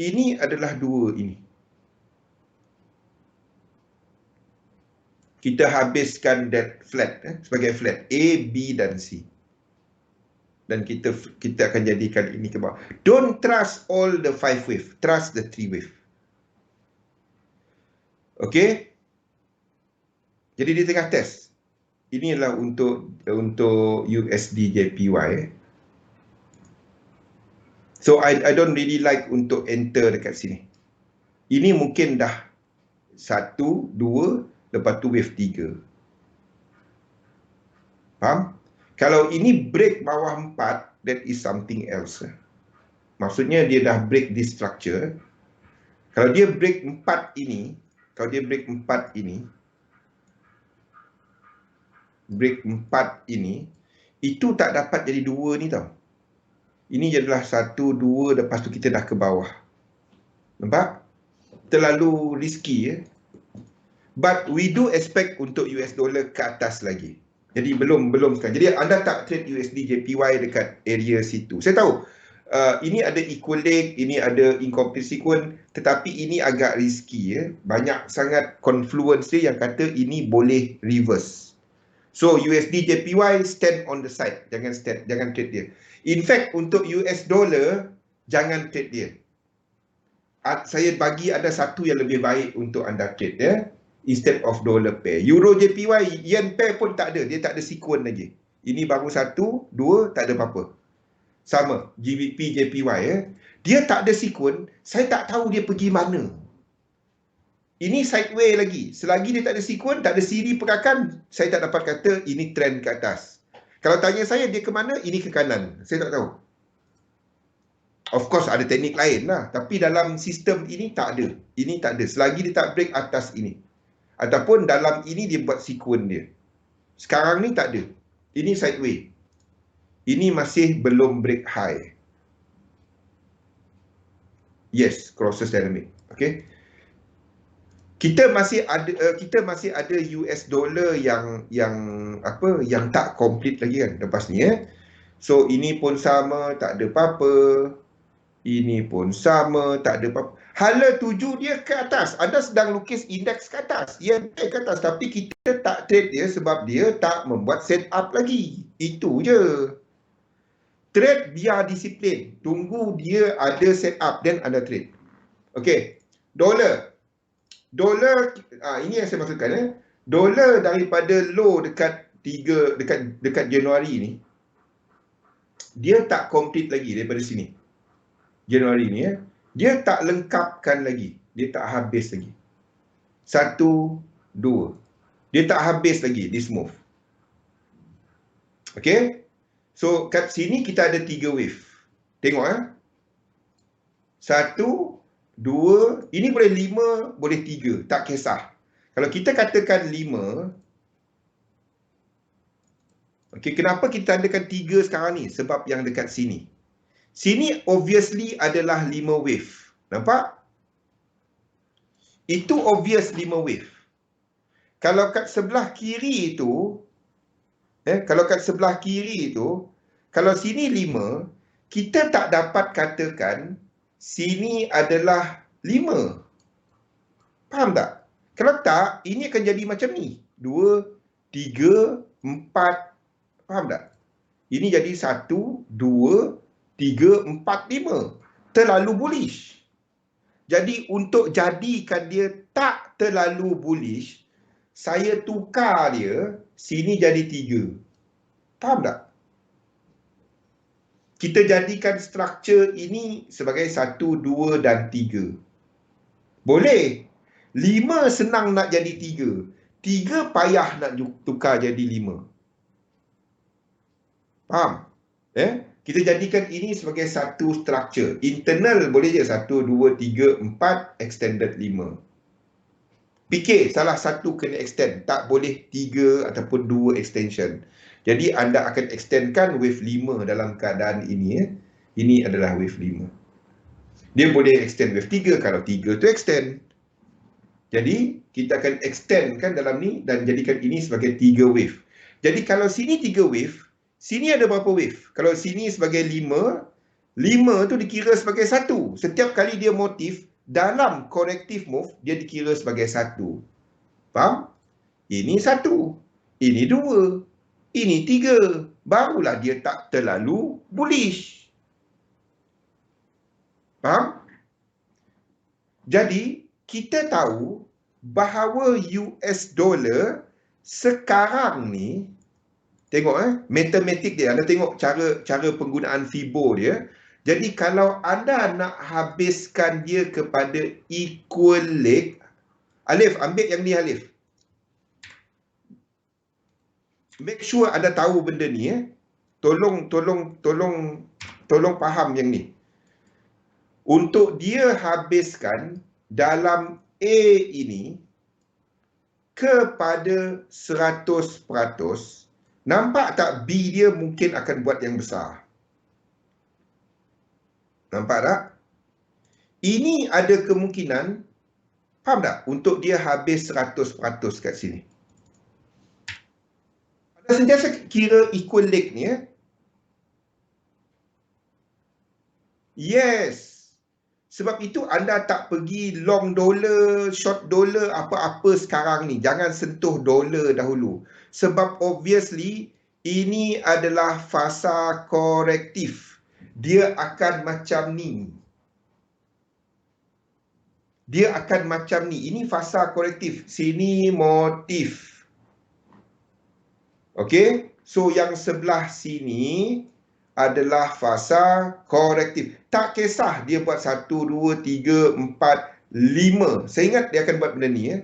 ini adalah 2 ini. Kita habiskan that flat sebagai flat A, B dan C. Dan kita akan jadikan ini ke bawah. Don't trust all the 5 wave, trust the 3 wave. Okey? Jadi dia tengah test. Ini adalah untuk USD JPY. So I don't really like untuk enter dekat sini. Ini mungkin dah 1, 2, lepas tu wave 3. Faham? Kalau ini break bawah 4, that is something else. Maksudnya dia dah break this structure. Kalau dia break 4 ini, itu tak dapat jadi 2 ni tau. Ini adalah 1, 2, lepas tu kita dah ke bawah. Nampak? Terlalu risky But we do expect untuk US dollar ke atas lagi. Jadi belum sekarang. Jadi anda tak trade USD JPY dekat area situ. Saya tahu ini ada equal leg, ini ada incomplete sequence, tetapi ini agak risky Banyak sangat confluence dia yang kata ini boleh reverse. So USD JPY stand on the side, jangan trade dia. In fact untuk US dollar jangan trade dia. Saya bagi ada satu yang lebih baik untuk anda trade instead of dollar pair. Euro JPY, yen pair pun tak ada. Dia tak ada sequence lagi. Ini baru 1, 2, tak ada apa-apa. Sama, GBP JPY dia tak ada sequence. Saya tak tahu dia pergi mana. Ini sideway lagi. Selagi dia tak ada sequence, tak ada siri pergerakan, saya tak dapat kata ini trend ke atas. Kalau tanya saya dia ke mana, ini ke kanan. Saya tak tahu. Of course ada teknik lain lah. Tapi dalam sistem ini tak ada. Ini tak ada. Selagi dia tak break atas ini. Ataupun dalam ini dia buat sequence dia. Sekarang ni tak ada. Ini sideway. Ini masih belum break high. Yes, crosses dynamic. Okay. Kita masih ada US dollar yang tak complete lagi kan lepas ni So ini pun sama, tak ada apa-apa. Ini pun sama, tak ada apa-apa. Hala tuju dia ke atas. Anda sedang lukis indeks ke atas. Yen ke atas. Tapi kita tak trade dia sebab dia tak membuat setup lagi. Itu je. Trade biar disiplin. Tunggu dia ada setup dan anda trade. Okey. Dolar. Ini yang saya maksudkan. Dolar daripada low dekat Januari ni. Dia tak complete lagi daripada sini. Januari ni dia tak lengkapkan lagi. Dia tak habis lagi. 1, 2. Dia tak habis lagi this move. Okay. So kat sini kita ada 3 wave. Tengok 1, 2. Ini boleh 5, boleh 3. Tak kisah. Kalau kita katakan 5. Okay, kenapa kita adakan 3 sekarang ni? Sebab yang dekat sini. Sini obviously adalah 5 wave. Nampak? Itu obvious 5 wave. Kalau kat sebelah kiri itu, kalau sini 5, kita tak dapat katakan sini adalah 5. Faham tak? Kalau tak, ini akan jadi macam ni. 2, 3, 4. Faham tak? Ini jadi 1, 2, 3, 4, 5. Terlalu bullish. Jadi untuk jadikan dia tak terlalu bullish, saya tukar dia, sini jadi 3. Faham tak? Kita jadikan struktur ini sebagai 1, 2 dan 3. Boleh. 5 senang nak jadi 3. 3 payah nak tukar jadi 5. Faham? Kita jadikan ini sebagai satu struktur. Internal boleh je 1, 2, 3, 4, extended 5. Fikir salah satu kena extend. Tak boleh 3 ataupun 2 extension. Jadi anda akan extendkan wave 5 dalam keadaan ini. Ini adalah wave 5. Dia boleh extend wave 3 kalau 3 tu extend. Jadi kita akan extendkan dalam ni dan jadikan ini sebagai 3 wave. Jadi kalau sini 3 wave, sini ada berapa wave? Kalau sini sebagai 5, 5 tu dikira sebagai 1. Setiap kali dia motif, dalam corrective move, dia dikira sebagai 1. Faham? Ini 1. Ini 2. Ini 3. Barulah dia tak terlalu bullish. Faham? Jadi, kita tahu bahawa US dollar sekarang ni, tengok matematik dia, anda tengok cara penggunaan FIBO dia. Jadi kalau anda nak habiskan dia kepada equal leg, Alif, ambil yang ni Alif. Make sure anda tahu benda ni Tolong faham yang ni. Untuk dia habiskan dalam A ini kepada 100%, nampak tak B dia mungkin akan buat yang besar? Nampak tak? Ini ada kemungkinan, faham tak? Untuk dia habis 100% kat sini. Anda sentiasa kira equal leg ni Yes. Sebab itu anda tak pergi long dollar, short dollar, apa-apa sekarang ni. Jangan sentuh dollar dahulu. Sebab obviously, ini adalah fasa korektif. Dia akan macam ni. Dia akan macam ni. Ini fasa korektif. Sini motif. Okey? So, yang sebelah sini adalah fasa korektif. Tak kisah dia buat 1, 2, 3, 4, 5. Saya ingat dia akan buat benda ni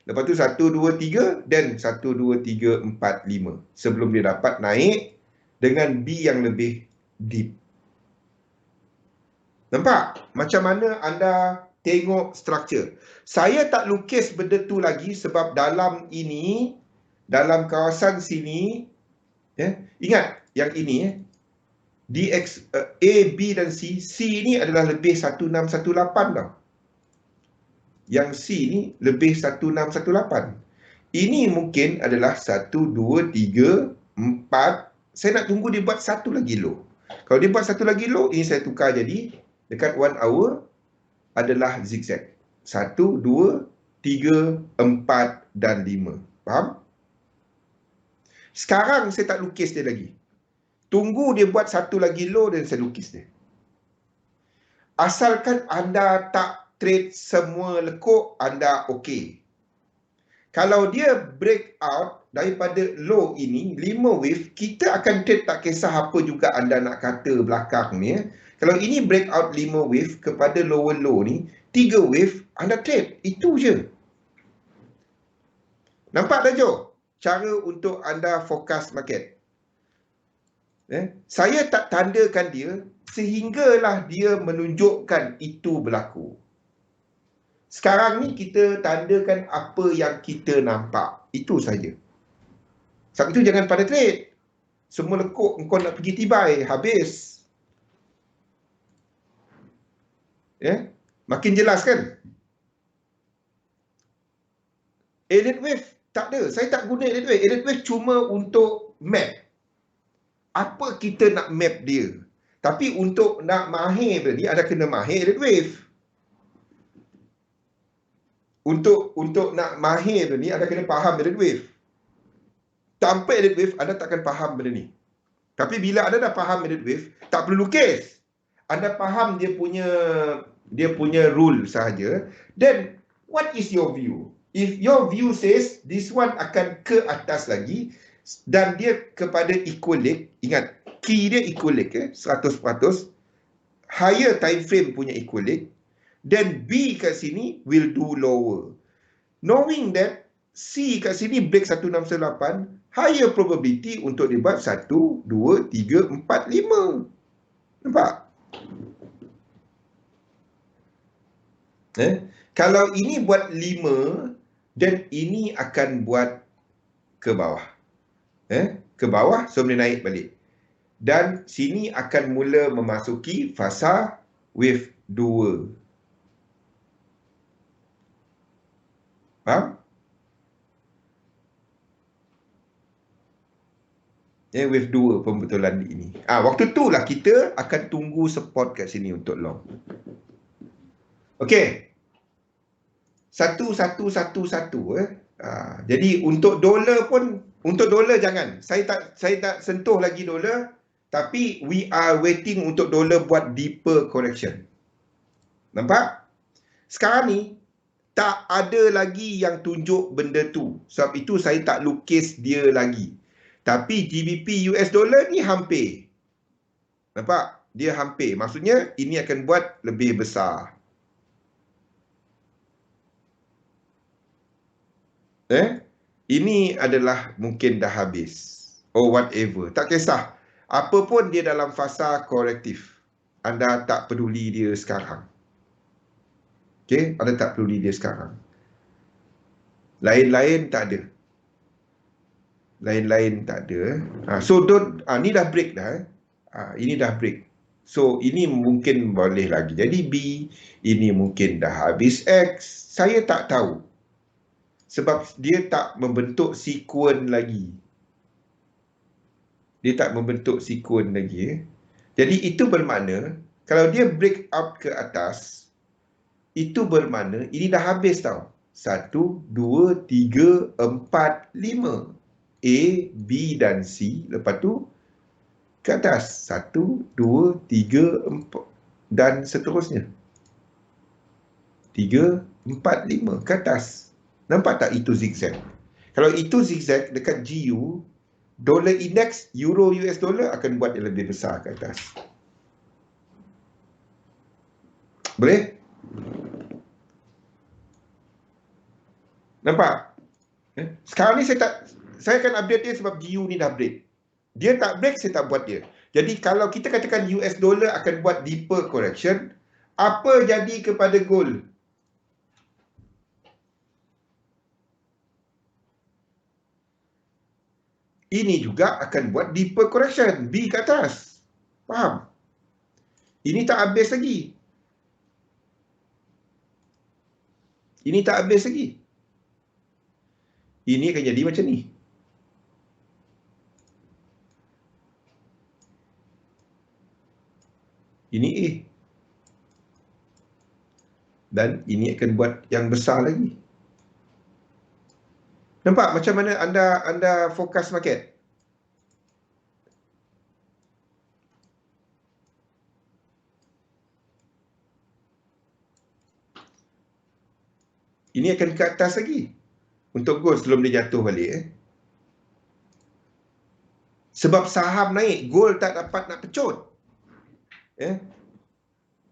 Lepas tu 1, 2, 3 dan 1, 2, 3, 4, 5. Sebelum dia dapat naik dengan B yang lebih deep. Nampak? Macam mana anda tengok struktur. Saya tak lukis benda tu lagi sebab dalam ini, dalam kawasan sini, ingat yang ini DX, A, B dan C. C ni adalah lebih 1618 tau. Yang C ni lebih 1618. Ini mungkin adalah 1, 2, 3, 4. Saya nak tunggu dia buat satu lagi low. Kalau dia buat satu lagi low, ini saya tukar jadi dekat 1 hour adalah zigzag. 1, 2, 3, 4 dan 5. Faham? Sekarang saya tak lukis dia lagi. Tunggu dia buat satu lagi low dan saya lukis dia. Asalkan anda tak trade semua lekuk, anda okey. Kalau dia break out daripada low ini, 5 wave, kita akan trade tak kisah apa juga anda nak kata belakang ni. Kalau ini break out 5 wave kepada lower low ni, 3 wave, anda trade. Itu je. Nampak tak Jo? Cara untuk anda fokus market. Saya tak tandakan dia sehinggalah dia menunjukkan itu berlaku. Sekarang ni kita tandakan apa yang kita nampak. Itu saja. Sebab itu jangan pada trade. Semua lekuk engkau nak pergi tibai, habis. Makin jelas kan? Elliott wave tak ada. Saya tak guna Elliott wave. Elliott wave cuma untuk map. Apa kita nak map dia. Tapi untuk nak mahir tadi, ada kena mahir Elliott wave. Untuk nak mahir tadi, ada kena faham Elliott wave. Tanpa Elliott wave, anda takkan faham benda ni. Tapi bila anda dah faham Elliott wave, tak perlu lukis. Anda faham dia punya rule sahaja. Then, what is your view? If your view says, this one akan ke atas lagi, dan dia kepada equal leg, ingat, key dia equal leg, 100%, higher time frame punya equal leg, then B kat sini will do lower. Knowing that, C kat sini break 1698, higher probability untuk dia buat 1, 2, 3, 4, 5. Nampak? Kalau ini buat 5, dan ini akan buat ke bawah. Ke bawah, so boleh naik balik. Dan sini akan mula memasuki fasa wave 2. Faham? Wave 2 pembetulan ini. Waktu tu lah kita akan tunggu support kat sini untuk long. Okey. 1111. Jadi untuk dolar pun, untuk dolar jangan. Saya tak sentuh lagi dolar, tapi we are waiting untuk dolar buat deeper correction. Nampak? Sekarang ni tak ada lagi yang tunjuk benda tu. Sebab itu saya tak lukis dia lagi. Tapi GBP US dollar ni hampir. Nampak? Dia hampir. Maksudnya ini akan buat lebih besar. Ini adalah mungkin dah habis. Or whatever. Tak kisah. Apa pun dia dalam fasa korektif. Anda tak peduli dia sekarang. Okay? Anda tak peduli dia sekarang. Lain-lain tak ada. Lain-lain tak ada. So ni dah break dah. Ini dah break. So ini mungkin boleh lagi jadi B. Ini mungkin dah habis X. Saya tak tahu. Sebab dia tak membentuk sekuen lagi. Dia tak membentuk sekuen lagi. Jadi itu bermakna, kalau dia break up ke atas, itu bermakna ini dah habis tau. 1, 2, 3, 4, 5. A, B dan C. Lepas tu, ke atas. 1, 2, 3, 4. Dan seterusnya. 3, 4, 5. Ke atas. Nampak tak itu zigzag? Kalau itu zigzag dekat GU, dollar index, euro US dollar akan buat yang lebih besar ke atas. Boleh? Nampak? Sekarang ni saya akan update dia sebab GU ni dah break. Dia tak break, saya tak buat dia. Jadi kalau kita katakan US dollar akan buat deeper correction, apa jadi kepada gold? Ini juga akan buat deeper correction. B ke atas. Faham? Ini tak habis lagi. Ini tak habis lagi. Ini akan jadi macam ni. Ini A. Dan ini akan buat yang besar lagi. Nampak macam mana anda fokus market? Ini akan ke atas lagi. Untuk gold sebelum dia jatuh balik. Sebab saham naik, gold tak dapat nak pecut.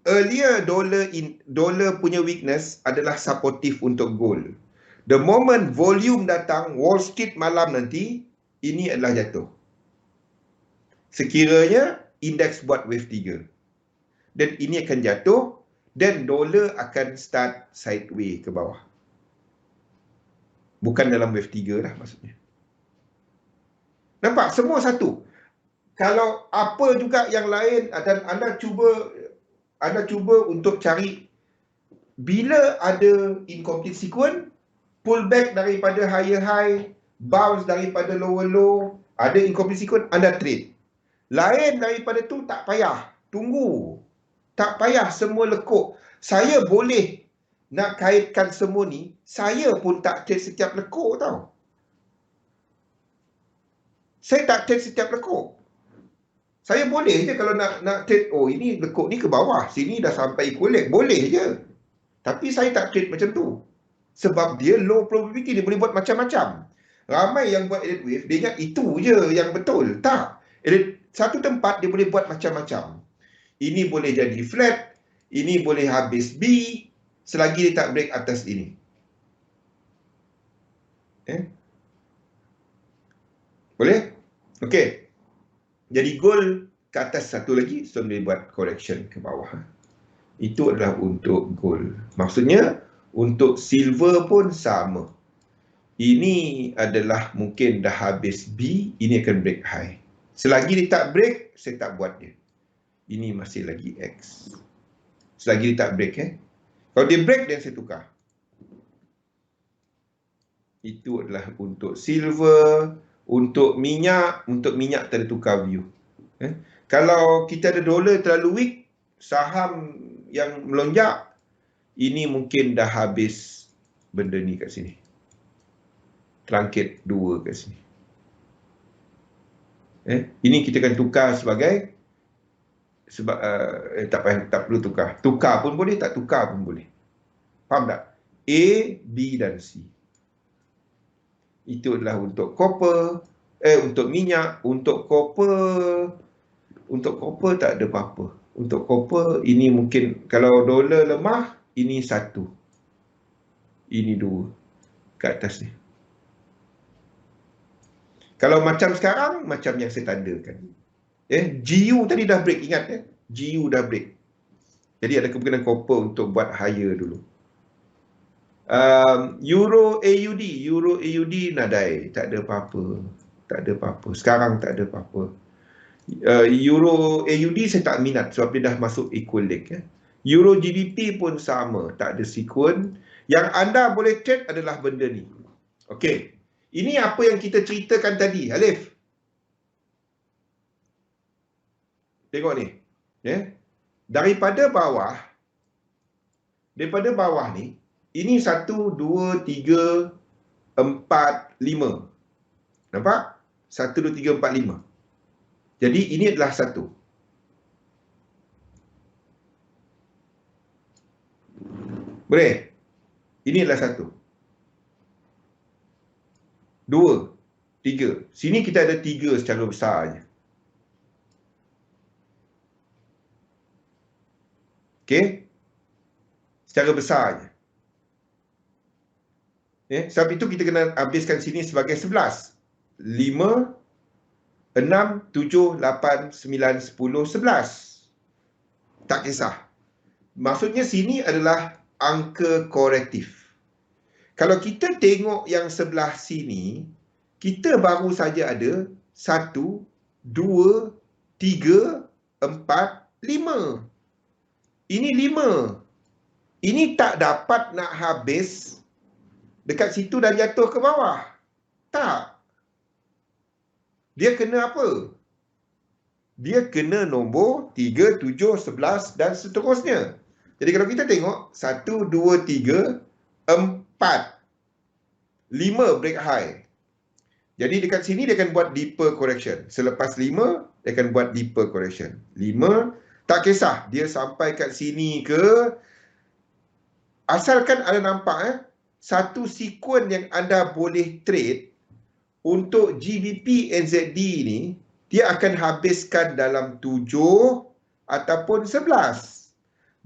Earlier dollar punya weakness adalah supportive untuk gold. The moment volume datang, Wall Street malam nanti, ini adalah jatuh. Sekiranya indeks buat wave 3. Dan ini akan jatuh, dan dolar akan start sideways ke bawah. Bukan dalam wave 3 lah maksudnya. Nampak? Semua satu. Kalau apa juga yang lain, dan anda cuba untuk cari bila ada incomplete sequence, pullback daripada higher high, bounce daripada lower low, ada incomplete sequence, anda trade. Lain daripada tu tak payah, tunggu. Tak payah semua lekuk. Saya boleh nak kaitkan semua ni, saya pun tak trade setiap lekuk tau. Saya tak trade setiap lekuk. Saya boleh je kalau nak trade, oh ini lekuk ni ke bawah, sini dah sampai equilibrium, boleh je. Tapi saya tak trade macam tu. Sebab dia low probability, dia boleh buat macam-macam. Ramai yang buat elliott wave, dia ingat itu je yang betul. Tak. Satu tempat dia boleh buat macam-macam. Ini boleh jadi flat, ini boleh habis B, selagi dia tak break atas ini. Boleh? Okey. Jadi gold ke atas satu lagi, so boleh buat correction ke bawah. Itu adalah untuk gold. Maksudnya, untuk silver pun sama. Ini adalah mungkin dah habis B, ini akan break high. Selagi dia tak break, saya tak buat dia. Ini masih lagi X. Selagi dia tak break, Kalau dia break, dan saya tukar. Itu adalah untuk silver, untuk minyak tak ada tukar view. Kalau kita ada dolar terlalu weak, saham yang melonjak, ini mungkin dah habis benda ni kat sini. Trunket 2 kat sini. Ini kita akan tukar sebagai tak perlu tukar. Tukar pun boleh, tak tukar pun boleh. Faham tak? A, B dan C. Itu adalah untuk copper, untuk minyak, untuk copper tak ada apa-apa. Untuk copper, ini mungkin kalau dolar lemah, ini 1. Ini 2 kat atas ni. Kalau macam sekarang, macam yang saya tandakan. GU tadi dah break, ingat GU dah break. Jadi ada kemungkinan copper untuk buat higher dulu. Euro AUD nadai, tak ada apa-apa. Tak ada apa-apa. Sekarang tak ada apa-apa. Euro AUD saya tak minat sebab dia dah masuk equilibrium. Euro GBP pun sama, tak ada sequence. Yang anda boleh trade adalah benda ni. Okey. Ini apa yang kita ceritakan tadi, Alif. Tengok ni. Daripada bawah ni, ini 1, 2, 3, 4, 5. Nampak? 1, 2, 3, 4, 5. Jadi ini adalah 1. Boleh? Ini adalah 1. 2, 3. Sini kita ada 3 secara besarnya. Okey? Secara besarnya. Sebab itu kita kena habiskan sini sebagai 11. 5, 6, 7, 8, 9, 10, 11. Tak kisah. Maksudnya sini adalah angka korektif. Kalau kita tengok yang sebelah sini, kita baru saja ada 1, 2, 3, 4, 5. Ini 5. Ini tak dapat nak habis dekat situ dan jatuh ke bawah. Tak. Dia kena apa? Dia kena nombor 3, 7, 11 dan seterusnya. Jadi kalau kita tengok 1, 2, 3, 4, 5 break high. Jadi dekat sini dia akan buat deeper correction. Selepas 5, dia akan buat deeper correction. 5, tak kisah dia sampai kat sini ke. Asalkan anda nampak satu sequence yang anda boleh trade untuk GBP NZD ni, dia akan habiskan dalam 7 ataupun 11.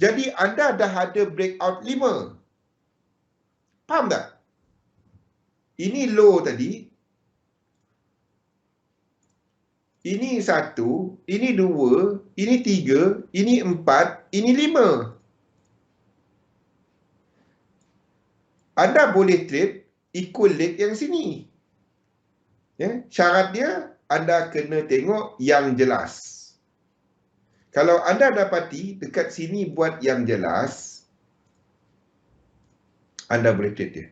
Jadi anda dah ada breakout 5. Faham tak? Ini low tadi. Ini 1, ini 2, ini 3, ini 4, ini 5. Anda boleh trade equilibrium yang sini. Syarat dia, anda kena tengok yang jelas. Kalau anda dapati dekat sini buat yang jelas, anda boleh trade dia.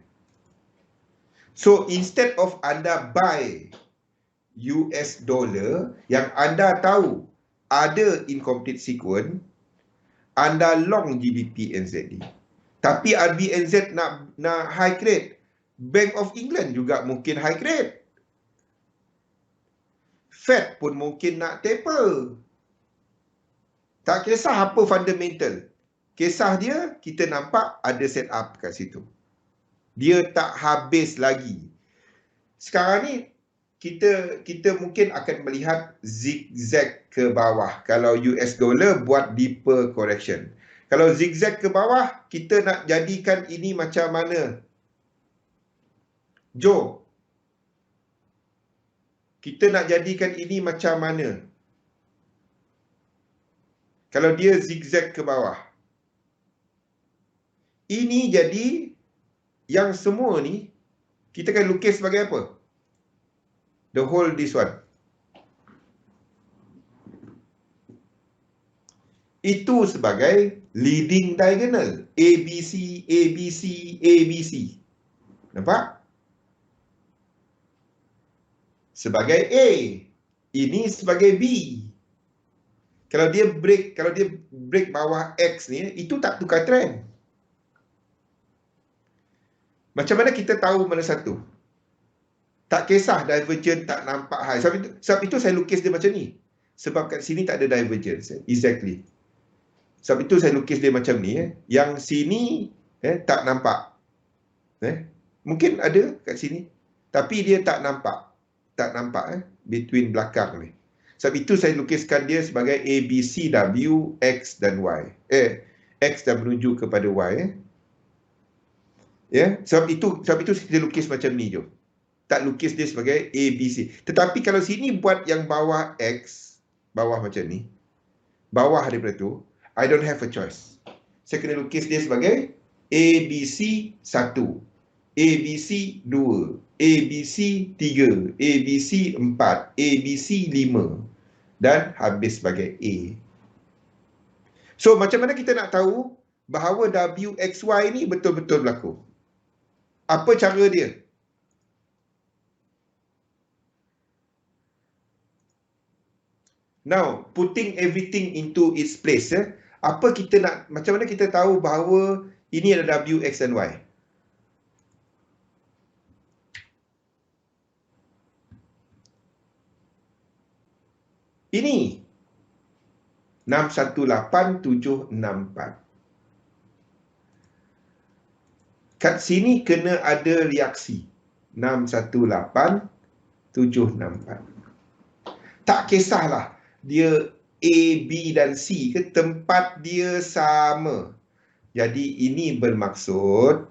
So instead of anda buy US dollar yang anda tahu ada incomplete sequence, anda long GBP NZD. Tapi RBNZ nak high grade. Bank of England juga mungkin high grade. Fed pun mungkin nak taper. Tak kisah apa fundamental. Kisah dia, kita nampak ada set up kat situ. Dia tak habis lagi. Sekarang ni, kita mungkin akan melihat zigzag ke bawah. Kalau US dollar buat deeper correction. Kalau zigzag ke bawah, kita nak jadikan ini macam mana? Jo, kita nak jadikan ini macam mana? Kalau dia zigzag ke bawah. Ini jadi yang semua ni kita akan lukis sebagai apa? The whole this one. Itu sebagai leading diagonal. ABC, ABC, ABC. Nampak? Sebagai A. Ini sebagai B. Kalau dia break bawah X ni, itu tak tukar trend. Macam mana kita tahu mana satu? Tak kisah divergent tak nampak high. Sebab itu saya lukis dia macam ni. Sebab kat sini tak ada divergence. Exactly. Sebab itu saya lukis dia macam ni. Yang sini tak nampak. Mungkin ada kat sini. Tapi dia tak nampak. Tak nampak between belakang ni. Sebab itu saya lukiskan dia sebagai A, B, C, W, X dan Y. X dah menuju kepada Y. Sebab itu kita lukis macam ni je. Tak lukis dia sebagai A, B, C. Tetapi kalau sini buat yang bawah X, bawah macam ni, bawah daripada tu, I don't have a choice. Saya kena lukis dia sebagai A, B, C 1, A, B, C 2, A, B, C 3, A, B, C 4, A, B, C 5 dan habis sebagai A. So macam mana kita nak tahu bahawa WXY ni betul-betul berlaku? Apa cara dia? Now, putting everything into its place. Apa kita nak, macam mana kita tahu bahawa ini adalah W, X dan Y? Ini 618764. Kat sini kena ada reaksi 618764. Tak kisahlah dia A, B dan C ke, tempat dia sama. Jadi ini bermaksud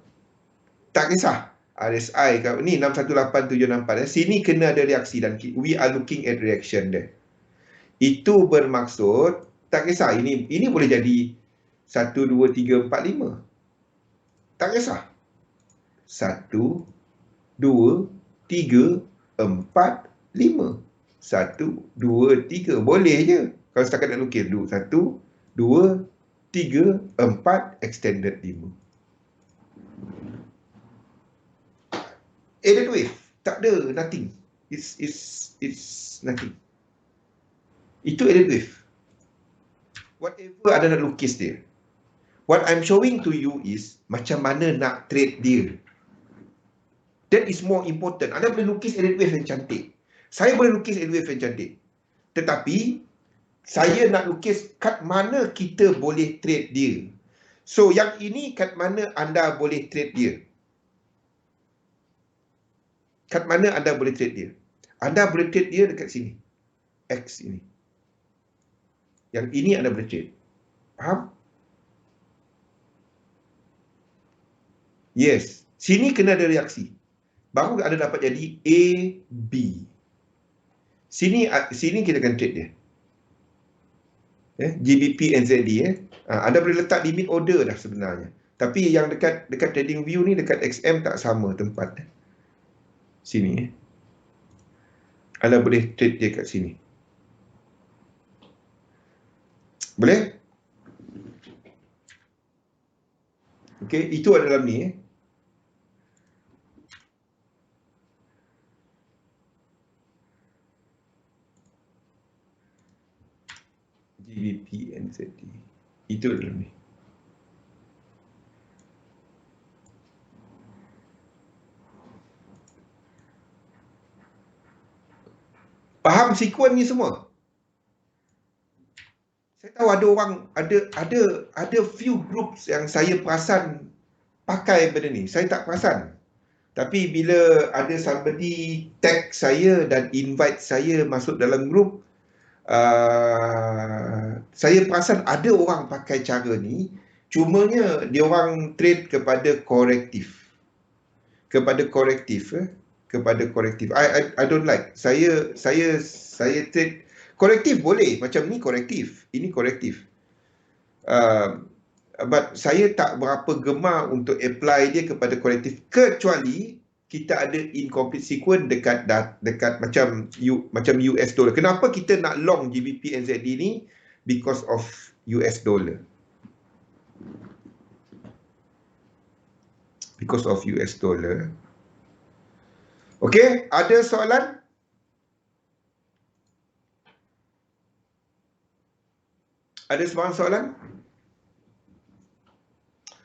tak kisah RSI kat ni 618764. Sini kena ada reaksi dan we are looking at reaction there. Itu bermaksud tak kisah ini boleh jadi 1 2 3 4 5. Tak kisah. 1 2 3 4 5. 1 2 3 boleh je. Kalau setakat nak lukis 1 2 3 4 extended 5. Added wave tak ada, nothing. It's nothing. Itu added wave. Whatever anda nak lukis dia. What I'm showing to you is macam mana nak trade dia. That is more important. Anda boleh lukis added wave yang cantik. Saya boleh lukis added wave yang cantik. Tetapi saya nak lukis kat mana kita boleh trade dia. So yang ini kat mana anda boleh trade dia. Kat mana anda boleh trade dia. Anda boleh trade dia dekat sini. X ini. Yang ini anda boleh trade. Faham? Yes. Sini kena ada reaksi. Baru anda dapat jadi A, B. Sini kita akan trade dia. GBP NZD. Anda boleh letak limit order dah sebenarnya. Tapi yang dekat trading view ni, dekat XM tak sama tempat. Sini. Anda boleh trade dia kat sini. Boleh? Okey, itu adalah ni. GBP NZD. Itu dulu ni. Faham sekuen ni semua? Saya tahu ada orang, ada few groups yang saya perasan pakai benda ni. Saya tak perasan. Tapi bila ada somebody tag saya dan invite saya masuk dalam group, saya perasan ada orang pakai cara ni. Cumanya dia orang trade kepada korektif. Kepada korektif. I don't like. Saya trade korektif boleh. Macam ni korektif. Ini korektif. But saya tak berapa gemar untuk apply dia kepada korektif, kecuali kita ada incomplete sequence dekat macam US dollar. Kenapa kita nak long GBP NZD ni? Because of US dollar. Because of US dollar. Okey, ada soalan? Ada sebarang soalan?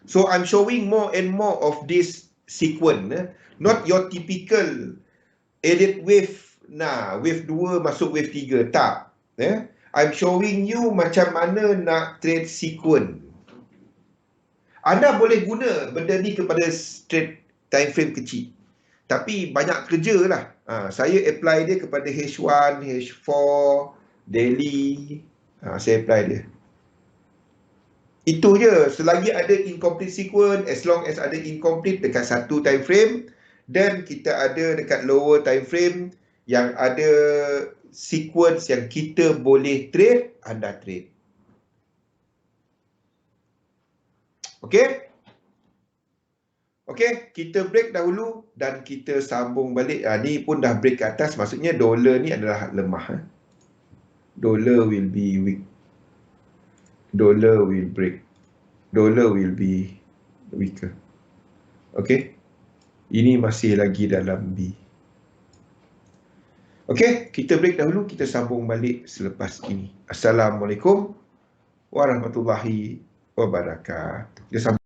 So I'm showing more and more of this sequence, not your typical elliott wave. Nah, wave 2 masuk wave 3, tak. I'm showing you macam mana nak trade sequence. Anda boleh guna benda ni kepada trade time frame kecil, tapi banyak kerja lah. Saya apply dia kepada H1, H4, daily. Saya apply dia. Itu je. Selagi ada incomplete sequence, as long as ada incomplete dekat satu time frame, dan kita ada dekat lower time frame yang ada sequence yang kita boleh trade, anda trade. Okey? Okey, kita break dahulu dan kita sambung balik. Ni pun dah break ke atas, maksudnya dolar ni adalah lemah. Dollar will be weak. Dollar will break. Dollar will be weaker. Okey. Ini masih lagi dalam B. Okey, kita break dahulu, kita sambung balik selepas ini. Assalamualaikum warahmatullahi wabarakatuh. Kita sambung.